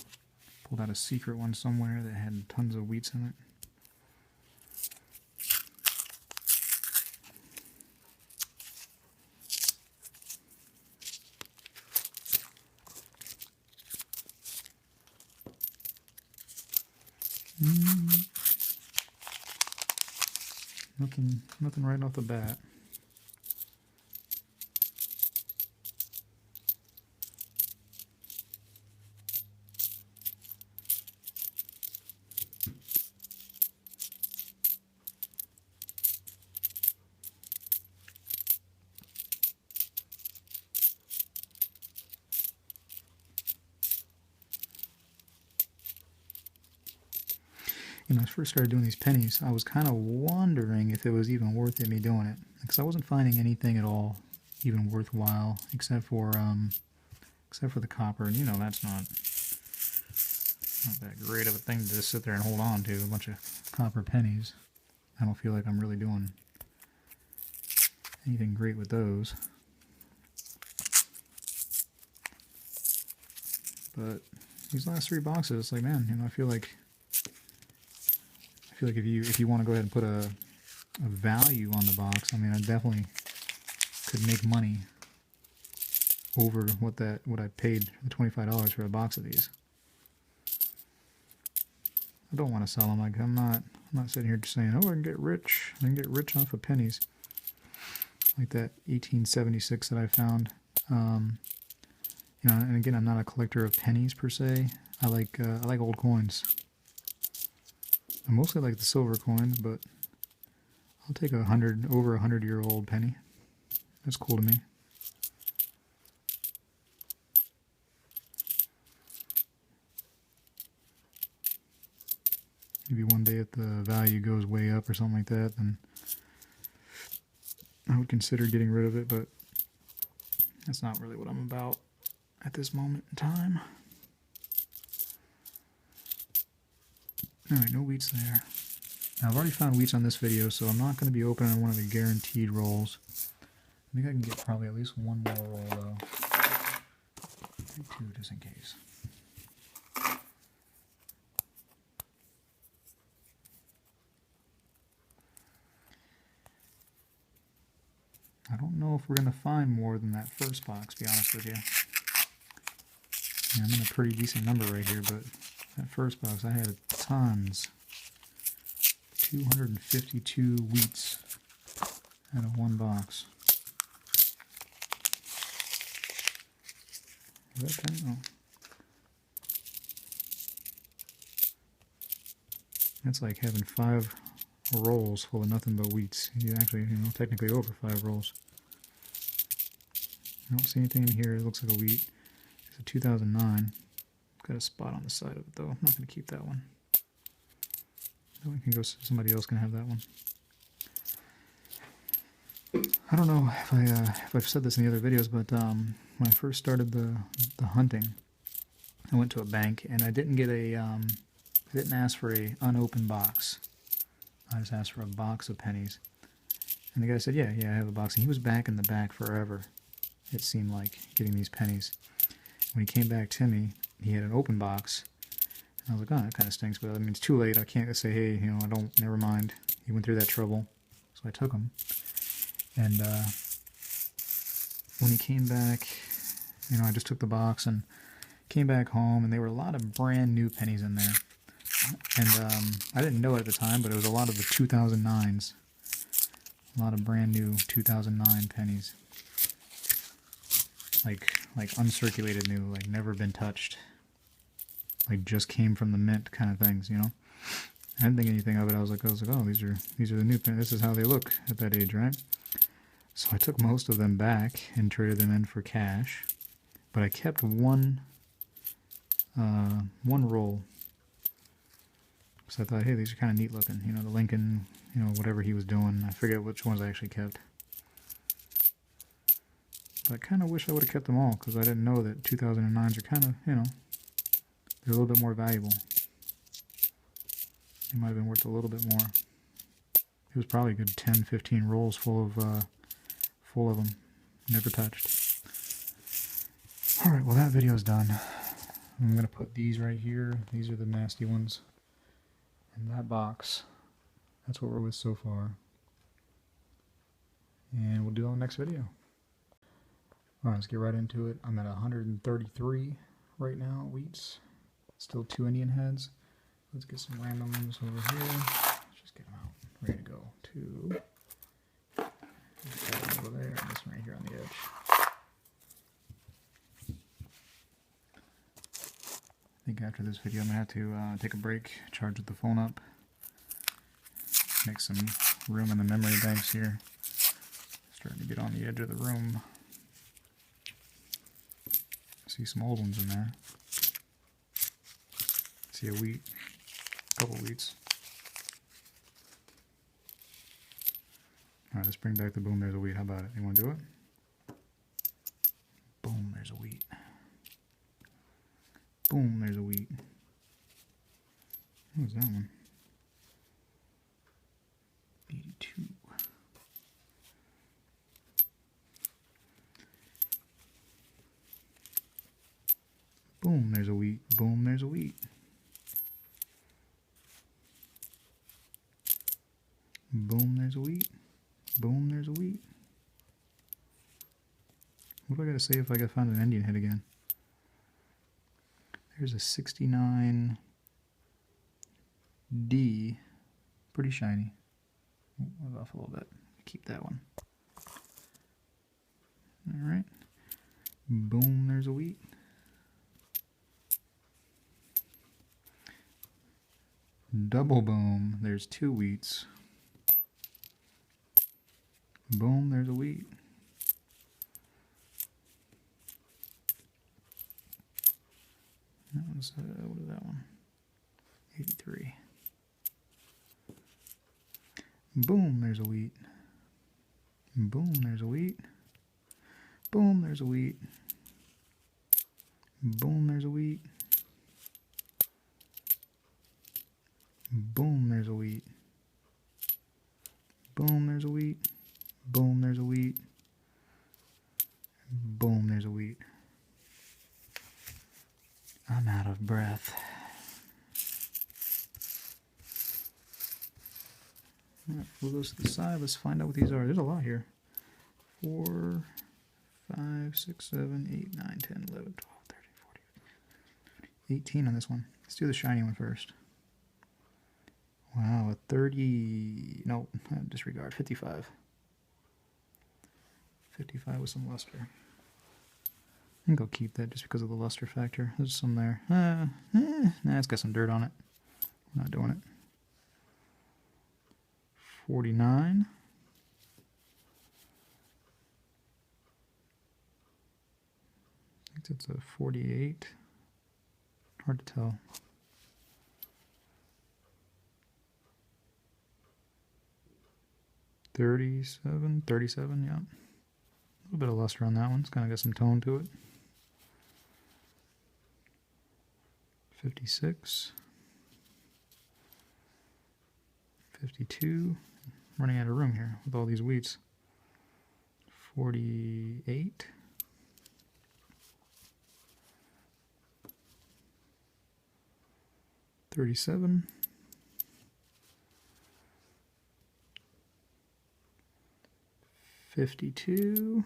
pulled out a secret one somewhere that had tons of wheats in it. Nothing right off the bat. When I first started doing these pennies, I was kind of wondering if it was even worth it me doing it, because I wasn't finding anything at all even worthwhile except for the copper, and you know that's not that great of a thing to just sit there and hold on to, a bunch of copper pennies. I don't feel like I'm really doing anything great with those. But these last 3 boxes, it's like, man, you know, I feel like if you want to go ahead and put a value on the box, I mean, I definitely could make money over what I paid the $25 for a box of these. I don't want to sell them. Like, I'm not sitting here just saying, oh, I can get rich. I can get rich off of pennies. Like that 1876 that I found. You know, and again, I'm not a collector of pennies per se. I like old coins. I mostly like the silver coins, but I'll take over 100-year-old penny. That's cool to me. Maybe one day if the value goes way up or something like that, then I would consider getting rid of it, but that's not really what I'm about at this moment in time. Alright, no wheats there. Now, I've already found wheats on this video, so I'm not going to be opening one of the guaranteed rolls. I think I can get probably at least one more roll, though. Maybe 2, just in case. I don't know if we're going to find more than that first box, to be honest with you. Yeah, I'm in a pretty decent number right here, but that first box, I had tons. 252 wheats out of one box. Is that penny? Oh. That's like having 5 rolls full of nothing but wheats. You actually, technically over 5 rolls. I don't see anything in here. It looks like a wheat. It's a 2009. Got a spot on the side of it though. I'm not going to keep that one. That one can go. Somebody else can have that one. I don't know if I've said this in the other videos, but when I first started the hunting, I went to a bank and I didn't get a I didn't ask for a unopened box. I just asked for a box of pennies, and the guy said, "Yeah, I have a box." And he was back in the back forever. It seemed like getting these pennies. When he came back to me, he had an open box. And I was like, "Oh, that kind of stinks," but I mean, it's too late. I can't say, "Hey, I don't." Never mind. He went through that trouble, so I took them. And when he came back, I just took the box and came back home, and there were a lot of brand new pennies in there. And I didn't know it at the time, but it was a lot of the 2009s. A lot of brand new 2009 pennies. Like uncirculated new, like never been touched. Like just came from the mint kind of things, I didn't think anything of it. I was like, oh, these are the new pennies. This is how they look at that age, right? So I took most of them back and traded them in for cash, but I kept one roll. So I thought, hey, these are kind of neat looking. The Lincoln, whatever he was doing. I forget which ones I actually kept. But I kind of wish I would have kept them all, because I didn't know that 2009s are kind of, they're a little bit more valuable. They might have been worth a little bit more. It was probably a good 10, 15 rolls full of them. Never touched. Alright, well that video's done. I'm going to put these right here. These are the nasty ones. In that box. That's what we're with so far. And we'll do it on the next video. Alright, let's get right into it. I'm at 133 right now, wheats. Still 2 Indian heads. Let's get some random ones over here. Let's just get them out. Ready to go. 2. Over there, and this one right here on the edge. I think after this video I'm going to have to take a break, charge the phone up, make some room in the memory banks here. Starting to get on the edge of the room. See some old ones in there. See a wheat, a couple wheats. Alright, let's bring back the boom, there's a wheat. How about it? You want to do it? Boom, there's a wheat. Boom, there's a wheat. What was that one? 82. Boom, there's a wheat. Boom, there's a wheat. Boom, there's a wheat. Boom, there's a wheat. What do I gotta say if I gotta find an Indian head again? There's a 69D. Pretty shiny. Move off a little bit. Keep that one. Alright. Boom, there's a wheat. Double boom, there's 2 wheats. Boom, there's a wheat. That one's, what is that one? 83. Boom, there's a wheat. Boom, there's a wheat. Boom, there's a wheat. Boom, there's a wheat. Boom, there's a wheat. Boom, there's a wheat. Boom, there's a wheat. Boom, there's a wheat. I'm out of breath. Alright, we'll go to the side. Let's find out what these are. There's a lot here. 4, 5, 6, 7, 8, 9, 10, 11, 12, 13, 14, 18 on this one. Let's do the shiny one first. Wow, a 30... No, disregard. 55. 55 with some luster. think I'll keep that just because of the luster factor. There's some there. Nah, it's got some dirt on it. I'm not doing it. 49. I think it's a 48. Hard to tell. 37, yeah. A little bit of luster on that one. It's kind of got some tone to it. 56. 52. I'm running out of room here with all these wheats. 48. 37. 52.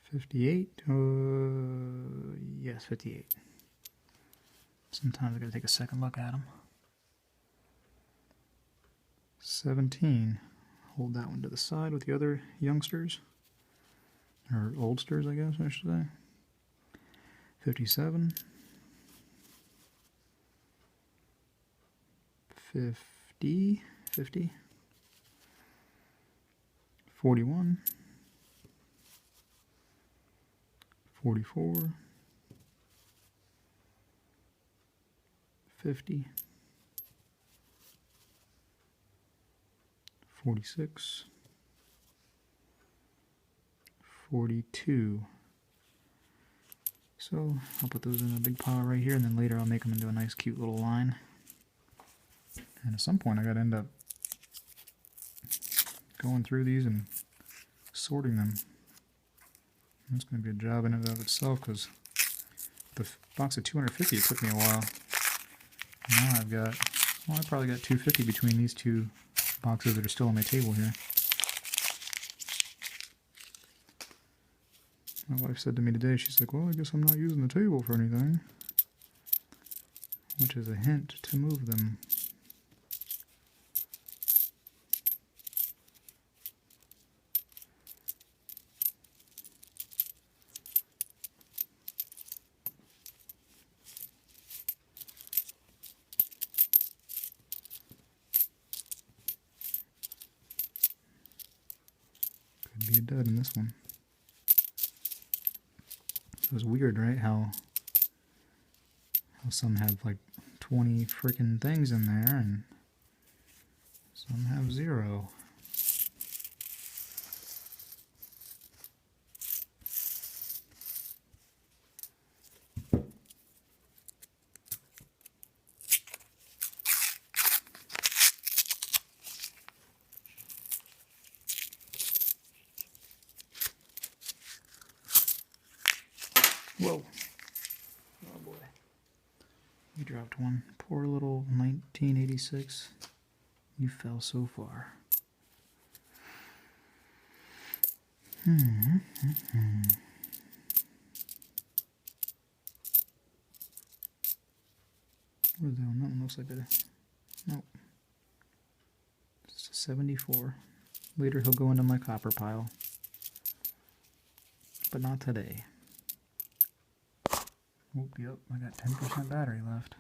58. Yes, 58. Sometimes I gotta take a second look at them. 17. Hold that one to the side with the other youngsters. Or oldsters, I guess I should say. 57. 50. 50. 41. 44. 50. 46. 42. So I'll put those in a big pile right here, and then later I'll make them into a nice cute little line. And at some point I gotta end up going through these and sorting them. That's going to be a job in and of itself, because the box of 250, it took me a while. Now I've got, well, I probably got 250 between these two boxes that are still on my table here. My wife said to me today, she's like, well, I guess I'm not using the table for anything. Which is a hint to move them. Could be a dud in this one. It was weird, right? How some have like 20 freaking things in there and some have 0. Whoa. Oh boy. You dropped one. Poor little 1986. You fell so far. Where's that one? That one looks like a... Nope. It's a 74. Later he'll go into my copper pile. But not today. Oh, yep, I got 10% battery left.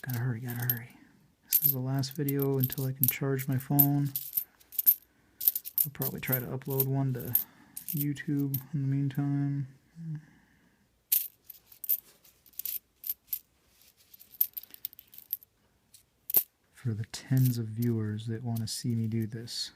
Gotta hurry, gotta hurry. This is the last video until I can charge my phone. I'll probably try to upload one to YouTube in the meantime. For the tens of viewers that want to see me do this.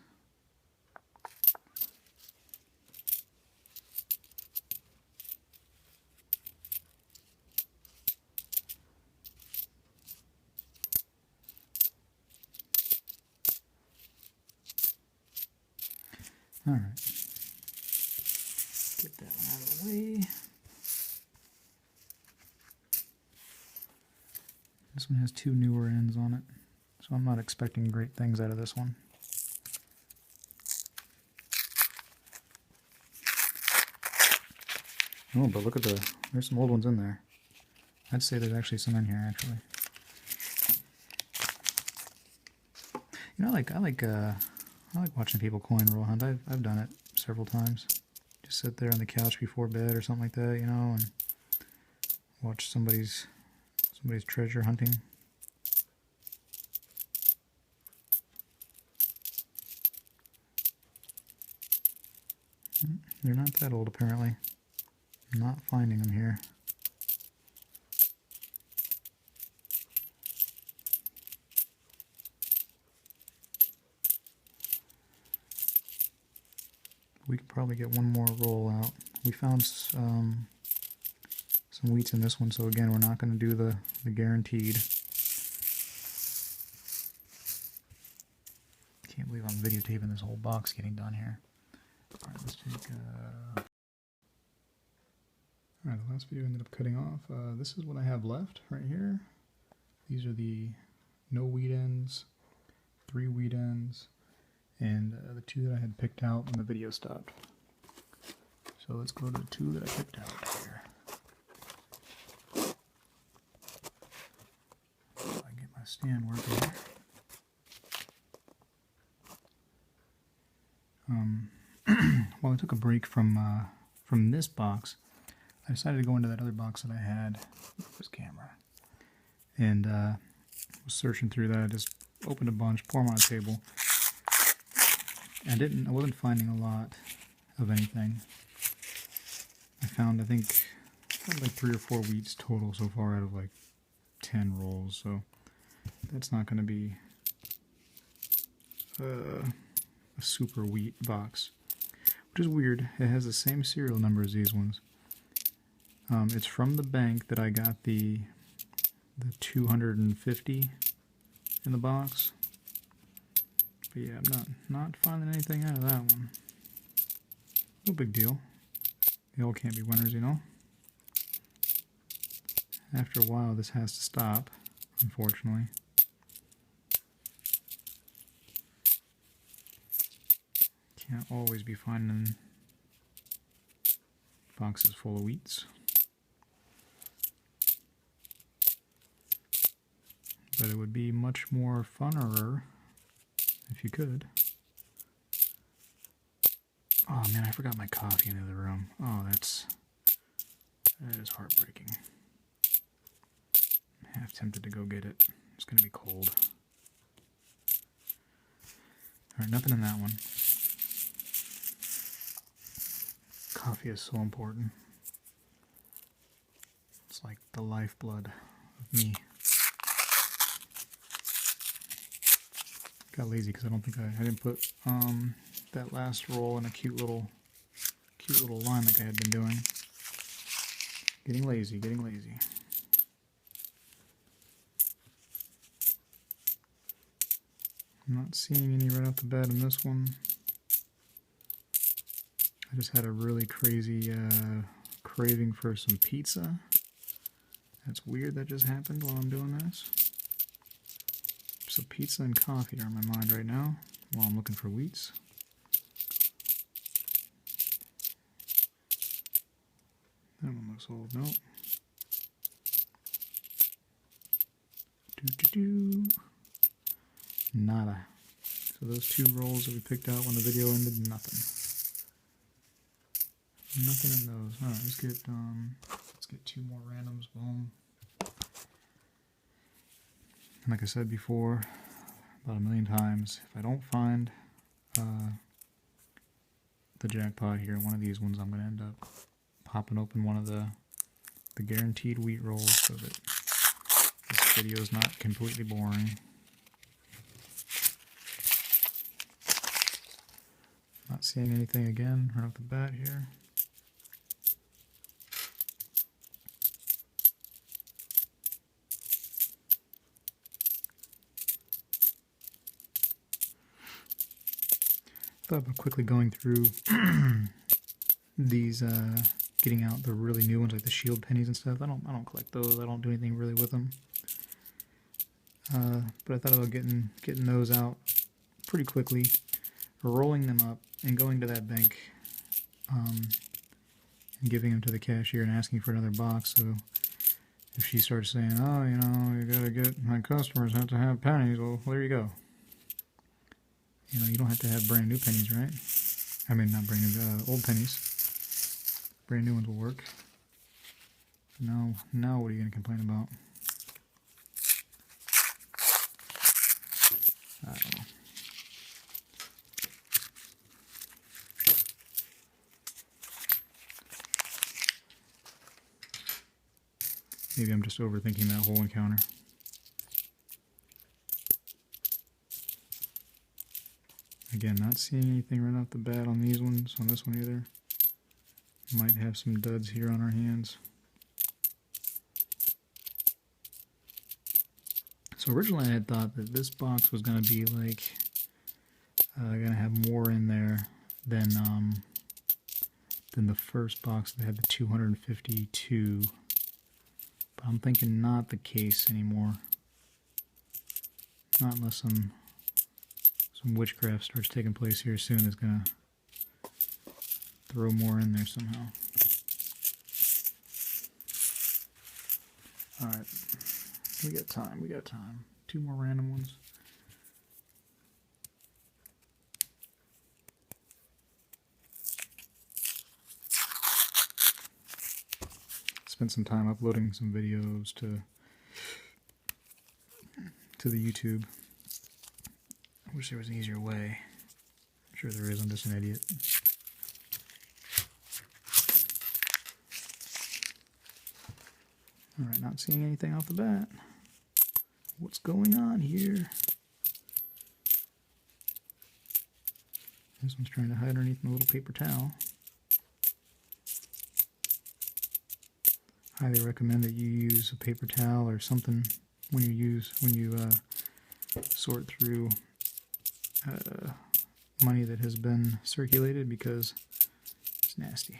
Alright, get that one out of the way. This one has 2 newer ends on it, so I'm not expecting great things out of this one. Oh, but look at there's some old ones in there. I'd say there's actually some in here, actually. You know, I like watching people coin roll hunt. I've done it several times. Just sit there on the couch before bed or something like that, you know, and watch somebody's treasure hunting. They're not that old, apparently. I'm not finding them here. We could probably get one more roll out. We found some wheats in this one, so again, we're not going to do the guaranteed. Can't believe I'm videotaping this whole box getting done here. Alright, let's take Alright, the last video ended up cutting off. This is what I have left right here. These are the no wheat ends, 3 wheat ends, and the 2 that I had picked out when the video stopped. So let's go to the 2 that I picked out here. So I get my stand working here. While I took a break from this box, I decided to go into that other box that I had. This camera, and was searching through that. I just opened a bunch, poured them on a table. I wasn't finding a lot of anything. I found like 3 or 4 wheats total so far out of like 10 rolls. So that's not going to be a super wheat box, which is weird. It has the same serial number as these ones. It's from the bank that I got the 250 in the box. But yeah, I'm not finding anything out of that one. No big deal. They all can't be winners, you know. After a while, this has to stop, unfortunately. Can't always be finding boxes full of wheats. But it would be much more funner if you could. Oh man, I forgot my coffee in the other room. Oh, that is heartbreaking. I'm half tempted to go get it. It's gonna be cold. Alright, nothing in that one. Coffee is so important. It's like the lifeblood of me. Got lazy because I don't think I didn't put that last roll in a cute little line like I had been doing. Getting lazy. I'm not seeing any right off the bat in this one. I just had a really crazy craving for some pizza. That's weird that just happened while I'm doing this. So pizza and coffee are in my mind right now while I'm looking for wheats. That one looks old. Nope. Nada. So those 2 rolls that we picked out when the video ended, nothing. Nothing in those. Alright, let's get 2 more randoms. Boom. Like I said before, about 1,000,000 times, if I don't find the jackpot here, one of these ones, I'm going to end up popping open one of the guaranteed wheat rolls so that this video is not completely boring. Not seeing anything again right off the bat here. Thought about quickly going through these, getting out the really new ones like the shield pennies and stuff. I don't collect those. I don't do anything really with them. But I thought about getting those out pretty quickly, rolling them up, and going to that bank, and giving them to the cashier and asking for another box. So if she starts saying, "Oh, you know, you gotta get my customers have to have pennies," well, there you go. You know, you don't have to have brand new pennies, right? I mean, not brand new, old pennies. Brand new ones will work. Now what are you going to complain about? I don't know. Maybe I'm just overthinking that whole encounter. Again, not seeing anything right off the bat on these ones, on this one either. Might have some duds here on our hands. So originally I had thought that this box was going to be like, going to have more in there than the first box that had the 252. But I'm thinking not the case anymore. Not unless some witchcraft starts taking place here soon. It's going to throw more in there somehow. Alright. We got time. 2 more random ones. Spent some time uploading some videos to the YouTube. I wish there was an easier way. I'm sure there is, I'm just an idiot. Alright, not seeing anything off the bat. What's going on here? This one's trying to hide underneath my little paper towel. Highly recommend that you use a paper towel or something when you sort through money that has been circulated, because it's nasty.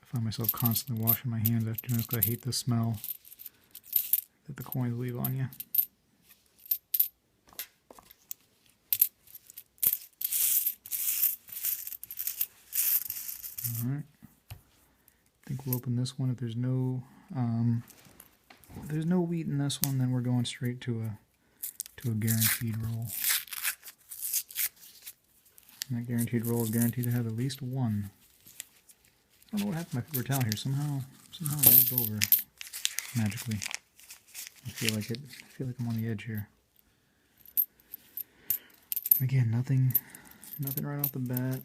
I find myself constantly washing my hands after doing this because I hate the smell that the coins leave on you. Alright. I think we'll open this one. If there's no wheat in this one, then we're going straight to a guaranteed roll. And that guaranteed roll is guaranteed to have at least one. I don't know what happened to my paper towel here. Somehow it moved over magically. I feel like I'm on the edge here. Again, nothing right off the bat.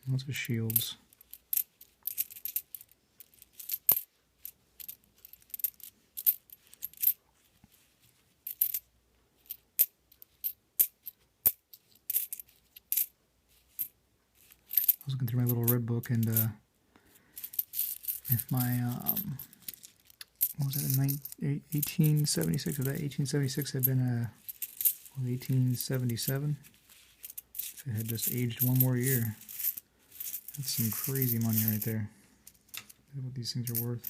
Lots of shields. I was looking through my little red book, and if my what was that, 1876? If that 1876 had been 1877, if it had just aged one more year, that's some crazy money right there. Look at what these things are worth.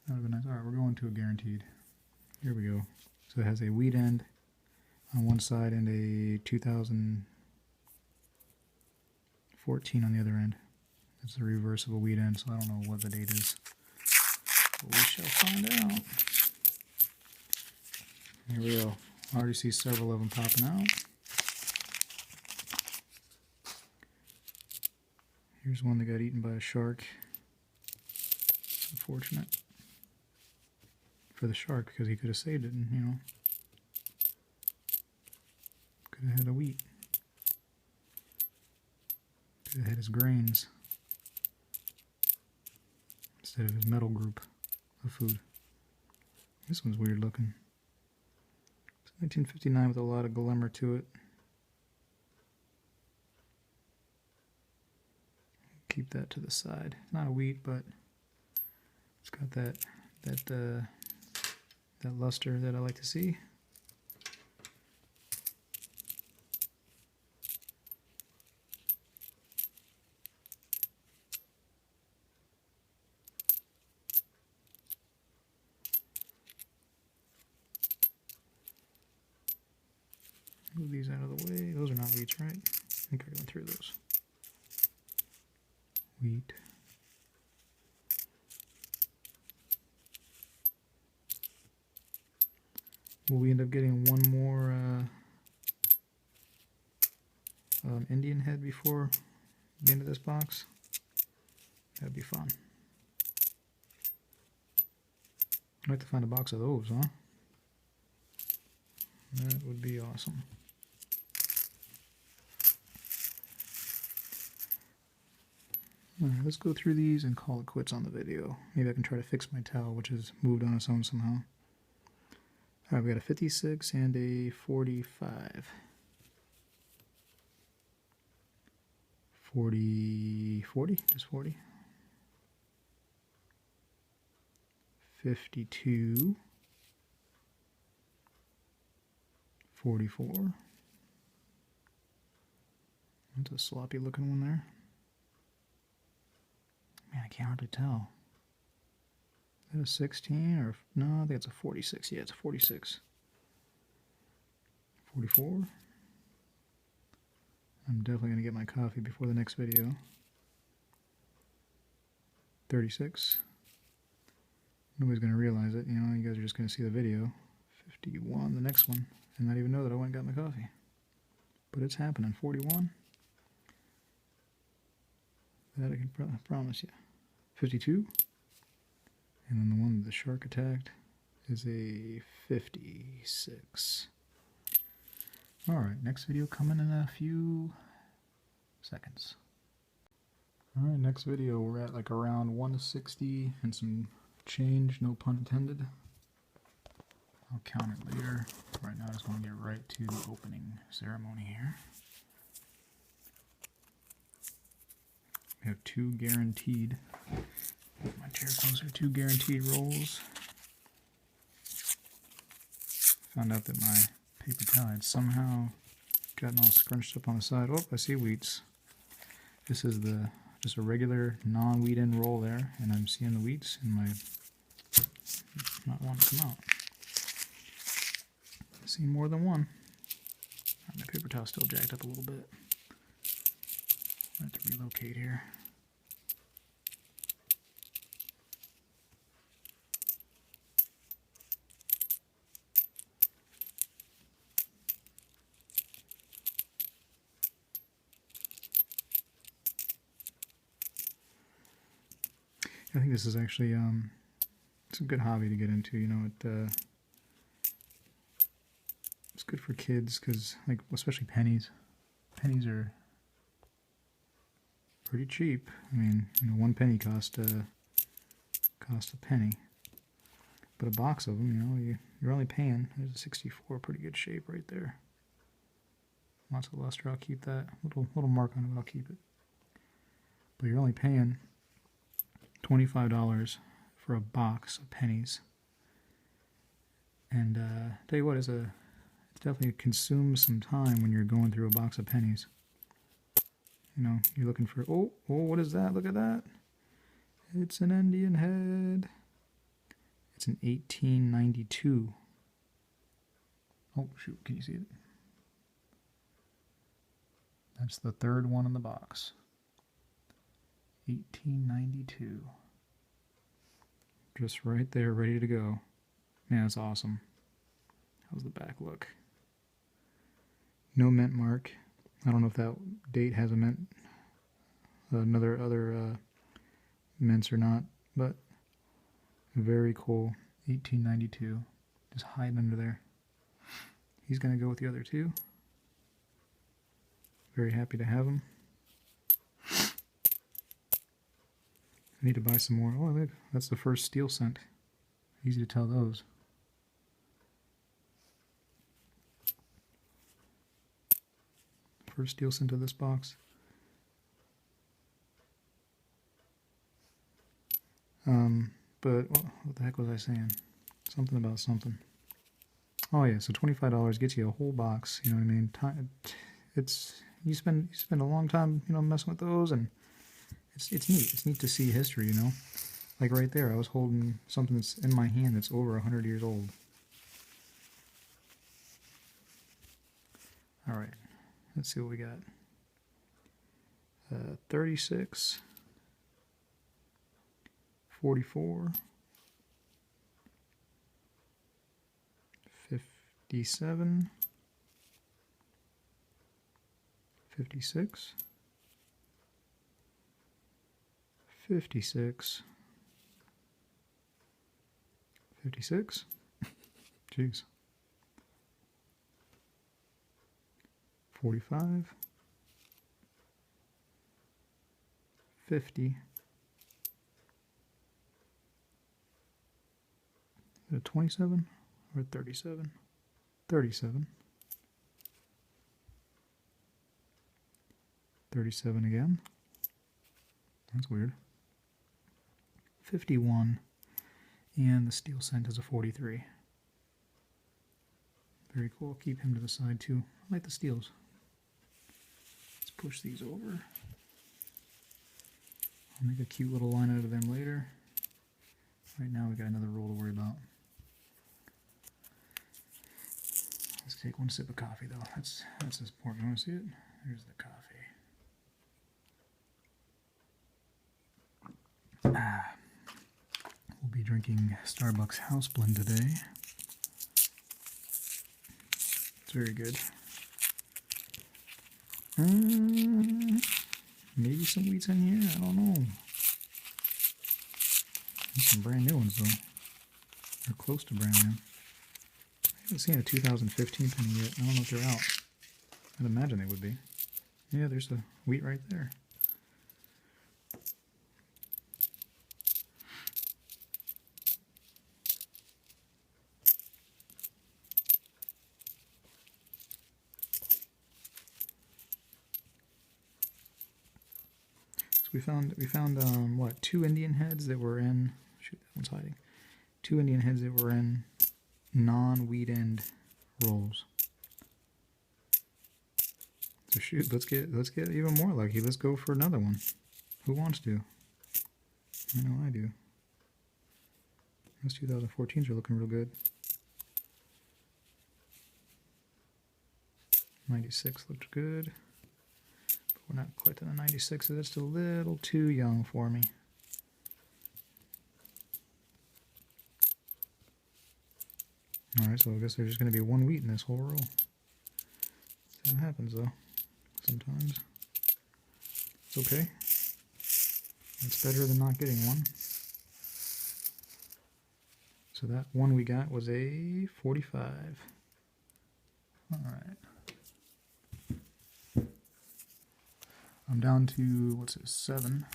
That would have been nice. Alright, we're going to a guaranteed. Here we go. So it has a wheat end on one side and a 2014 on the other end. It's the reverse of a wheat end, so I don't know what the date is. But we shall find out. Here we go. I already see several of them popping out. Here's one that got eaten by a shark. It's unfortunate for the shark, because he could have saved it and, you know, could have had a wheat. Could have had his grains instead of his metal group of food. This one's weird looking. It's 1959 with a lot of glimmer to it. Keep that to the side. It's not a wheat, but it's got that luster that I like to see. Move these out of the way. Those are not wheat. wheats, right? I think I went through those. Wheat. Will we end up getting one more Indian head before the end of this box? That'd be fun. I'd like to find a box of those, huh? That would be awesome. Alright, let's go through these and call it quits on the video. Maybe I can try to fix my towel, which has moved on its own somehow. Alright, we got a 56 and a 45. 40, just 40. 52. 44. That's a sloppy looking one there. Man, I can't hardly tell. Is that a 16 or no? I think it's a 46. Yeah, it's a 46. 44. I'm definitely going to get my coffee before the next video. 36. Nobody's going to realize it. You know, you guys are just going to see the video. 51, the next one, and not even know that I went and got my coffee. But it's happening. 41. That I can promise you. 52. And then the one that the shark attacked is a 56. Alright, next video coming in a few seconds. Alright, next video we're at like around 160 and some change, no pun intended. I'll count it later. Right now I just want to get right to the opening ceremony here. We have 2 guaranteed, get my chair closer, 2 guaranteed rolls. Found out that my paper towel had somehow gotten all scrunched up on the side. Oh, I see wheats. This is just a regular non-wheat in roll there, and I'm seeing the wheats in my not wanting to come out. I see more than one. My paper towel's still jacked up a little bit. I have to relocate here. I think this is actually it's a good hobby to get into. You know, it's good for kids because, like, especially pennies. Pennies are pretty cheap. I mean, you know, 1 penny cost a penny, but a box of them, you know, you're only paying. There's a 64, pretty good shape right there. Lots of luster. I'll keep that little mark on it. I'll keep it. But you're only paying $25 for a box of pennies. And tell you what, it definitely consumes some time when you're going through a box of pennies. You know, you're looking for, oh, what is that? Look at that. It's an Indian head. It's an 1892. Oh, shoot, can you see it? That's the 3rd one in the box. 1892. Just right there, ready to go. Man, that's awesome. How's the back look? No mint mark. I don't know if that date has a mint, other mints or not, but very cool. 1892. Just hiding under there. He's going to go with the other 2. Very happy to have him. I need to buy some more. Oh, look, that's the first steel scent. Easy to tell those. First steel scent of this box. But what the heck was I saying? Something about something. Oh yeah, so $25 gets you a whole box. You know what I mean? You spend a long time, you know, messing with those, and it's neat. It's neat to see history, you know. Like right there, I was holding something that's in my hand that's over 100 years old. All right, Let's see what we got. 36, 44, 57, 56, 56, 56, jeez, 45, 50, is it 27 or 37? 37, 37 again, that's weird, 51, and the steel cent is a 43. Very cool. Keep him to the side too. I like the steels. Let's push these over. I'll make a cute little line out of them later. Right now we got another roll to worry about. Let's take one sip of coffee though. That's important. You want to see it? There's the coffee. We'll be drinking Starbucks house blend today. It's very good. Maybe some wheats in here. I don't know. There's some brand new ones though. They're close to brand new. I haven't seen a 2015 penny yet. I don't know if they're out. I'd imagine they would be. Yeah, there's the wheat right there. We found what, 2 Indian heads that were in, shoot, that one's hiding, 2 Indian heads that were in non-wheat end rolls. So shoot, let's get even more lucky. Let's go for another one. Who wants to? I know I do. Those 2014s are looking real good. 96 looked good. We're not quite to the 96, so that's a little too young for me. Alright, so I guess there's just going to be 1 wheat in this whole row. That happens though, sometimes. It's okay. It's better than not getting one. So that one we got was a 45. Alright. I'm down to, what's it, 7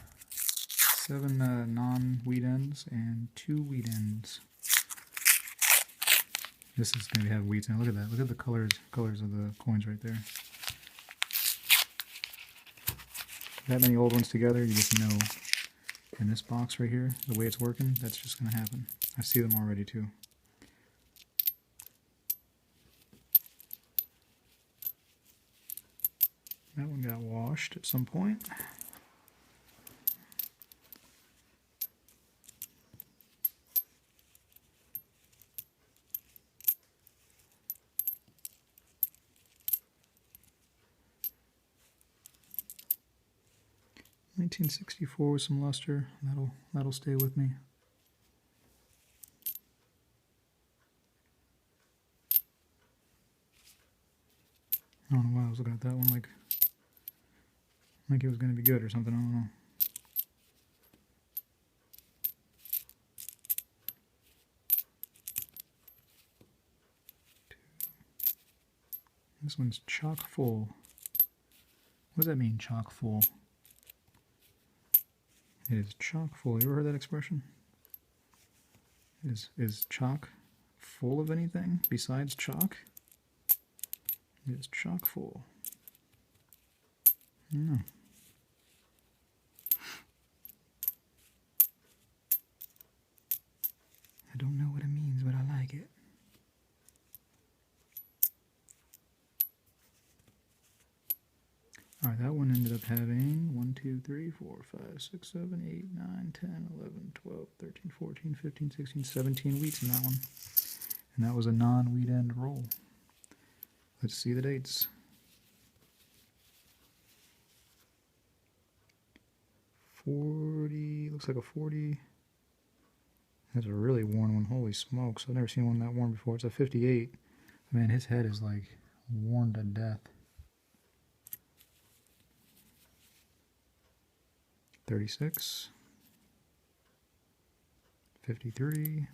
non-wheat ends and 2 wheat ends. This is going to have wheats in it. Look at that. Look at the colors of the coins right there. That many old ones together, you just know in this box right here, the way it's working, that's just going to happen. I see them already too. That one got washed at some point. $1964 with some luster. That'll stay with me. I don't know why I was looking at that one like it was going to be good or something. I don't know. This one's chock full. What does that mean, chock full? It is chock full. You ever heard that expression? Is chock full of anything besides chalk? It is chock full. No. I don't know what it means, but I like it. Alright, that one ended up having 1, 2, 3, 4, 5, 6, 7, 8, 9, 10, 11, 12, 13, 14, 15, 16, 17 wheats in that one. And that was a non-wheat end roll. Let's see the dates. 40, looks like a 40. That's a really worn one. Holy smokes, I've never seen one that worn before. It's a 58. Man, his head is like worn to death. 36. 53.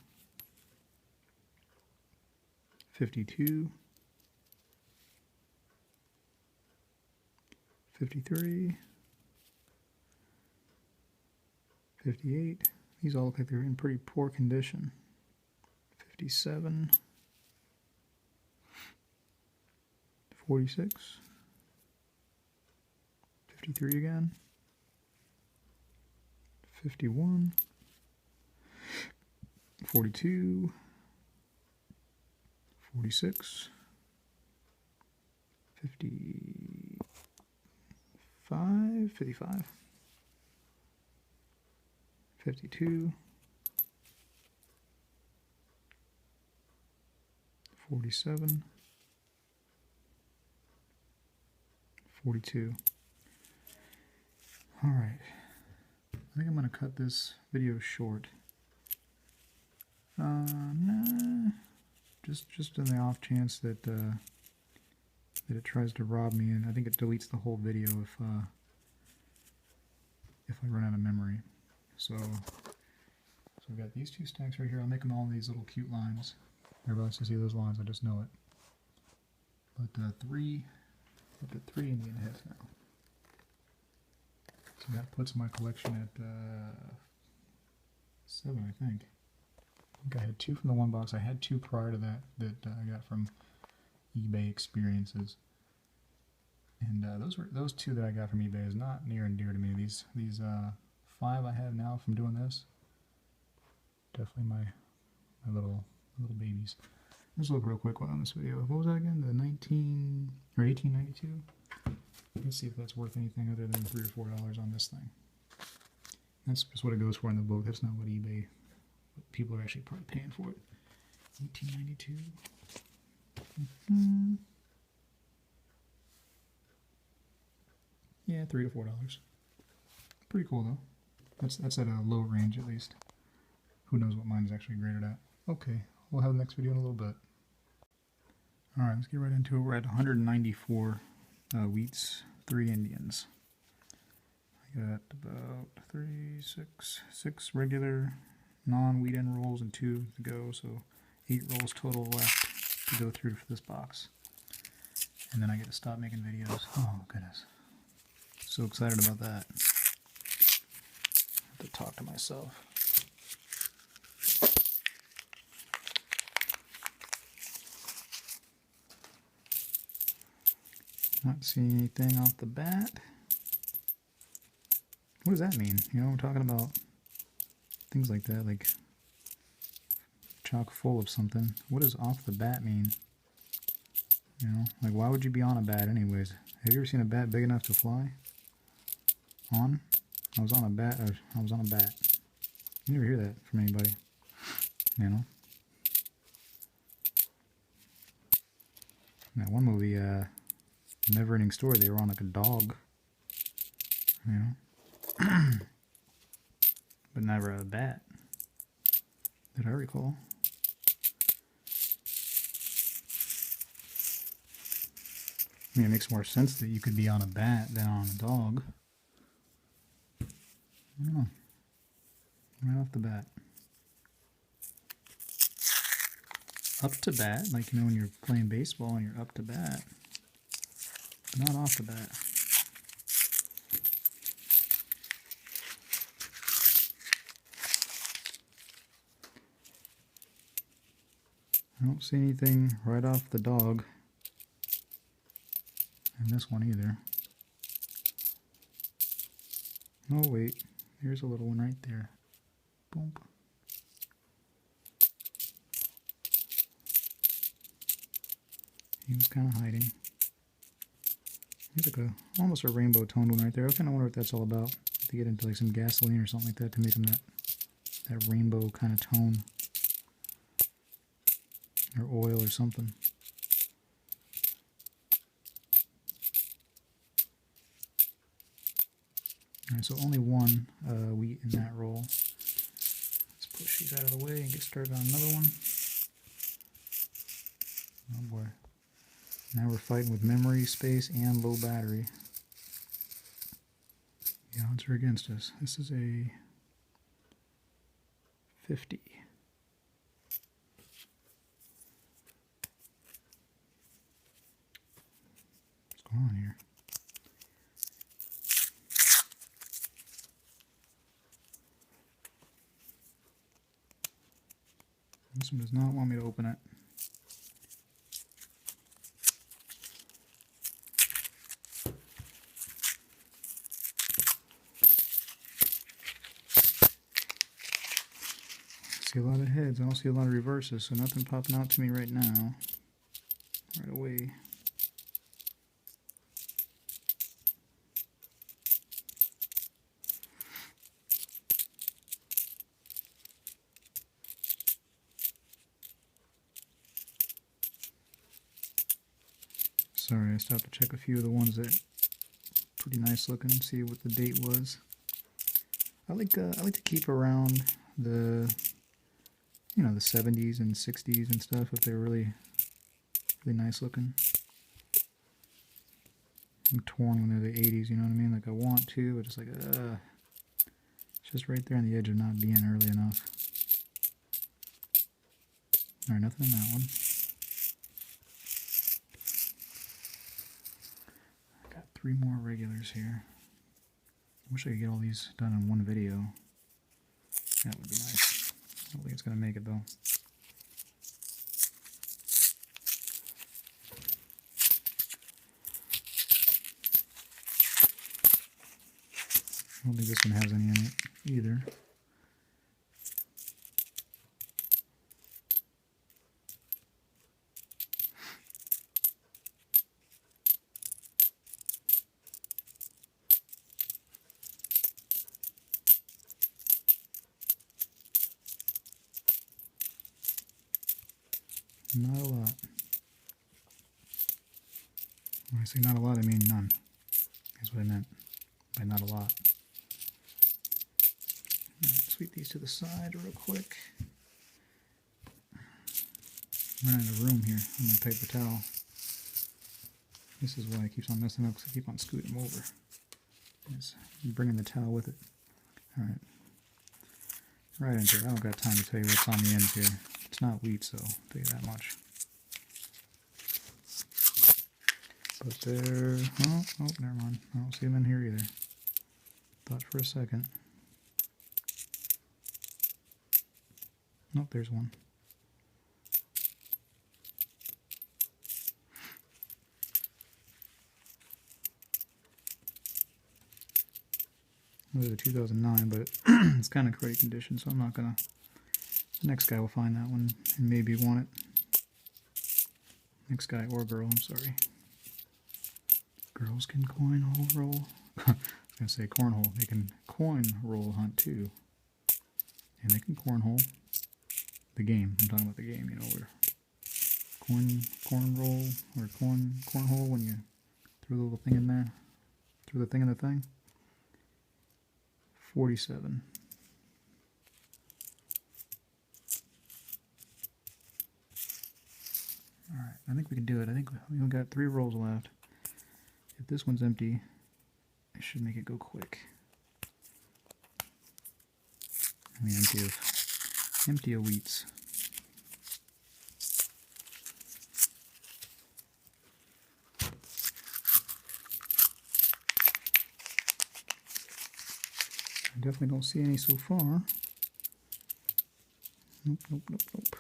52. 53. 58. These all look like they're in pretty poor condition. 57. 46. 53 again. 51. 42. 46. 55. 55. 52, 47, 42. All right, I think I'm going to cut this video short. Nah, just in the off chance that that it tries to rob me, and I think it deletes the whole video if I run out of memory. So we've got these two stacks right here. I'll make them all these little cute lines. Everybody likes to see those lines, I just know it. But three, up to 3 Indian heads now. So that puts my collection at 7, I think. I had 2 from the one box. I had 2 prior to that I got from eBay experiences. And those 2 that I got from eBay is not near and dear to me. These 5 I have now from doing this, definitely my little babies. Let's look real quick on this video. What was that again? The 1892. Let's see if that's worth anything other than $3 or $4 on this thing. That's just what it goes for in the book. That's not what eBay, what people are actually probably paying for it. 1892. Yeah, $3 to $4. Pretty cool though. That's at a low range at least. Who knows what mine's actually graded at. Okay, we'll have the next video in a little bit. Alright, let's get right into it. We're at 194 wheats, 3 Indians. I got about 6 regular non-wheat end rolls and 2 to go, so 8 rolls total left to go through for this box. And then I get to stop making videos. Oh goodness. So excited about that. To talk to myself. Not seeing anything off the bat. What does that mean? You know, we're talking about things like that, like chock full of something. What does off the bat mean? You know, like why would you be on a bat anyways? Have you ever seen a bat big enough to fly? On? I was on a bat. I was on a bat. You never hear that from anybody, you know. In that one movie, Never-Ending Story, they were on like a dog, you know, but never a bat, that I recall. I mean, it makes more sense that you could be on a bat than on a dog. I don't know. Right off the bat. Up to bat, like, you know, when you're playing baseball and you're up to bat. Not off the bat. I don't see anything right off the dog. And this one either. Oh wait, here's a little one right there. Boom. He was kind of hiding. He's like almost a rainbow toned one right there. I kind of wonder what that's all about. To get into like some gasoline or something like that to make him that rainbow kind of tone. Or oil or something. Alright, so only one wheat in that roll. Let's push these out of the way and get started on another one. Oh boy. Now we're fighting with memory, space, and low battery. The odds are against us. This is a 50. What's going on here? This one does not want me to open it. I see a lot of heads. I don't see a lot of reverses, so nothing popping out to me right now. Right away. Sorry, I stopped to check a few of the ones that pretty nice looking, see what the date was. I like to keep around the, you know, the 70s and 60s and stuff if they're really nice looking. I'm torn when they're the 80s, you know what I mean? Like I want to, but just like it's just right there on the edge of not being early enough. Alright, nothing in that one. Got 3 more regulars here. I wish I could get all these done in one video. That would be nice. I don't think it's going to make it though. I don't think this one has any in it either. Not a lot. When I say not a lot, I mean none. That's what I meant by not a lot. Sweep these to the side real quick. I'm running out of room here on my paper towel. This is why it keeps on messing up, because I keep on scooting them over. Just bringing the towel with it. Alright. Right into it. I don't got time to tell you what's on the ends here. It's not wheat, so I'll tell you that much. But there... Oh, never mind. I don't see them in here either. Thought for a second. Nope, there's one. It was a 2009, but it's kind of great condition, so I'm not gonna... The next guy will find that one and maybe want it. Next guy or girl, I'm sorry. Girls can coin hole roll. I was gonna say cornhole. They can coin roll hunt too. And they can cornhole. The game. I'm talking about the game, you know, where corn roll or cornhole when you throw the little thing in there. Throw the thing in the thing. 47. Alright, I think we can do it. I think we only got 3 rolls left. If this one's empty, I should make it go quick. I mean empty of wheats. I definitely don't see any so far. Nope, nope, nope, nope.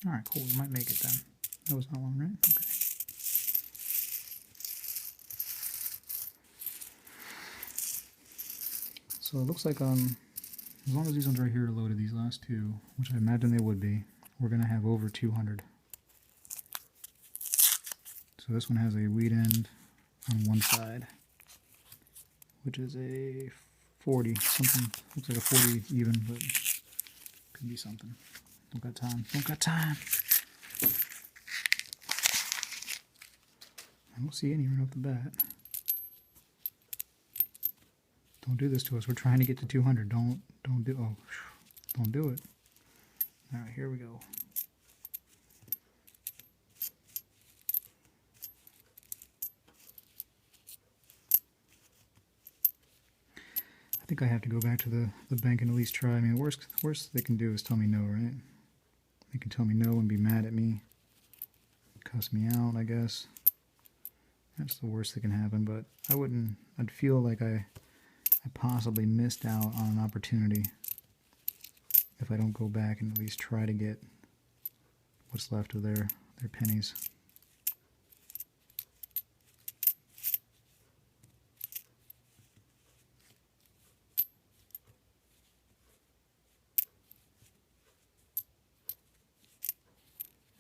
Alright, cool. We might make it then. That was not long, right? Okay. So it looks like As long as these ones right here are loaded, these last two, which I imagine they would be, we're going to have over 200. So this one has a wheat end on one side, which is a 40, something, looks like a 40 even, but could be something. Don't got time, don't got time. I don't see any right off the bat. Don't do this to us, we're trying to get to 200, don't do it. Alright, here we go. I think I have to go back to the bank and at least try. I mean, the worst they can do is tell me no, right? They can tell me no and be mad at me. Cuss me out, I guess. That's the worst that can happen, but I'd feel like I possibly missed out on an opportunity if I don't go back and at least try to get what's left of their pennies.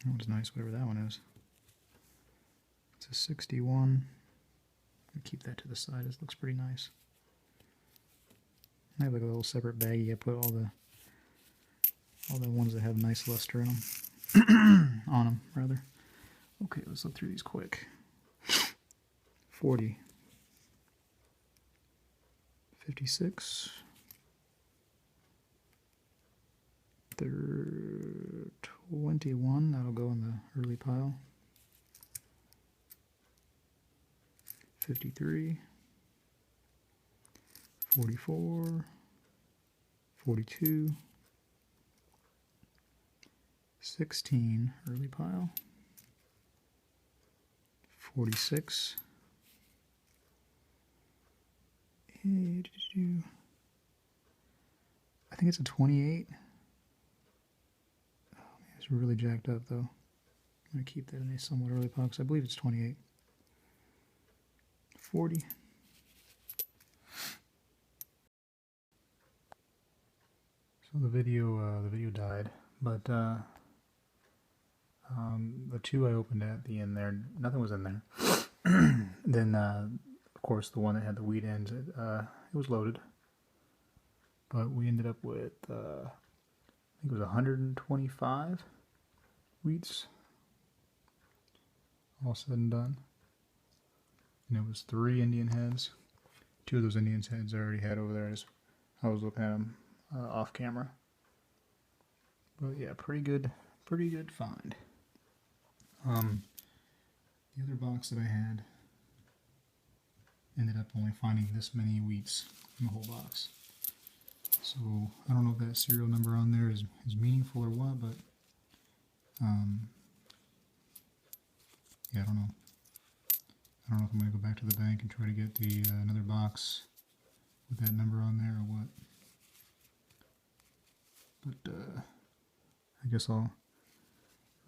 That was nice, whatever that one is. It's a 61. I'll keep that to the side. It looks pretty nice. I have like a little separate baggie. I put all the ones that have nice luster in them. On them, rather. Okay, let's look through these quick. 40. 56. 21, that'll go in the early pile. 53. 44. 42. 16, early pile. 46. I think it's a 28. Oh man, it's really jacked up though. I'm going to keep that in a somewhat early pile because I believe it's 28. 40. So the video died, but the two I opened at the end there, nothing was in there. Then of course the one that had the wheat ends, it was loaded, but we ended up with I think it was 125 wheats all said and done, and it was 3 Indian heads. 2 of those Indian heads I already had over there. I was looking at them off camera, but yeah, pretty good find. The other box that I had ended up only finding this many wheats in the whole box. So I don't know if that serial number on there is meaningful or what, but yeah, I don't know. I don't know if I'm going to go back to the bank and try to get the another box with that number on there or what. But I guess I'll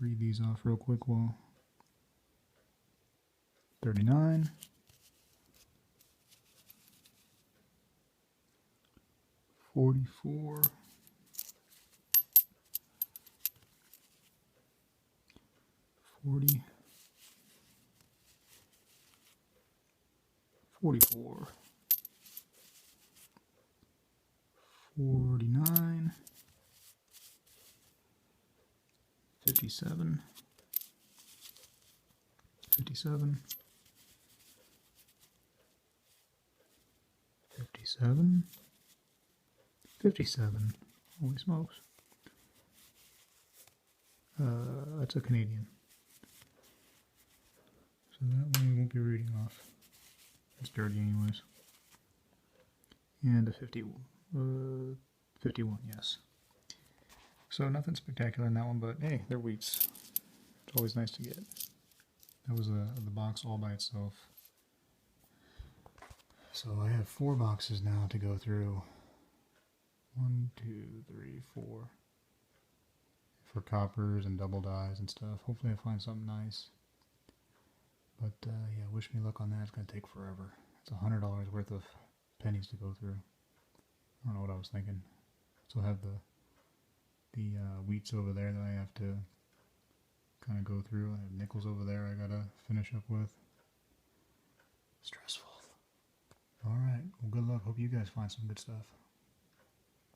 read these off real quick. Well, 39, 44, 40, 44, 49, 57, 57, 57, 57, holy smokes, that's a Canadian, so that one we won't be reading off, it's dirty anyways, and a 51, yes, so nothing spectacular in that one, but hey, they're wheats, it's always nice to get. That was the box all by itself. So I have 4 boxes now to go through. 1, 2, 3, 4. For coppers and double dies and stuff. Hopefully I find something nice. But yeah, wish me luck on that. It's going to take forever. It's $100 worth of pennies to go through. I don't know what I was thinking. So I have the wheats over there that I have to kind of go through. I have nickels over there I gotta finish up with. Stressful. Alright, well good luck. Hope you guys find some good stuff.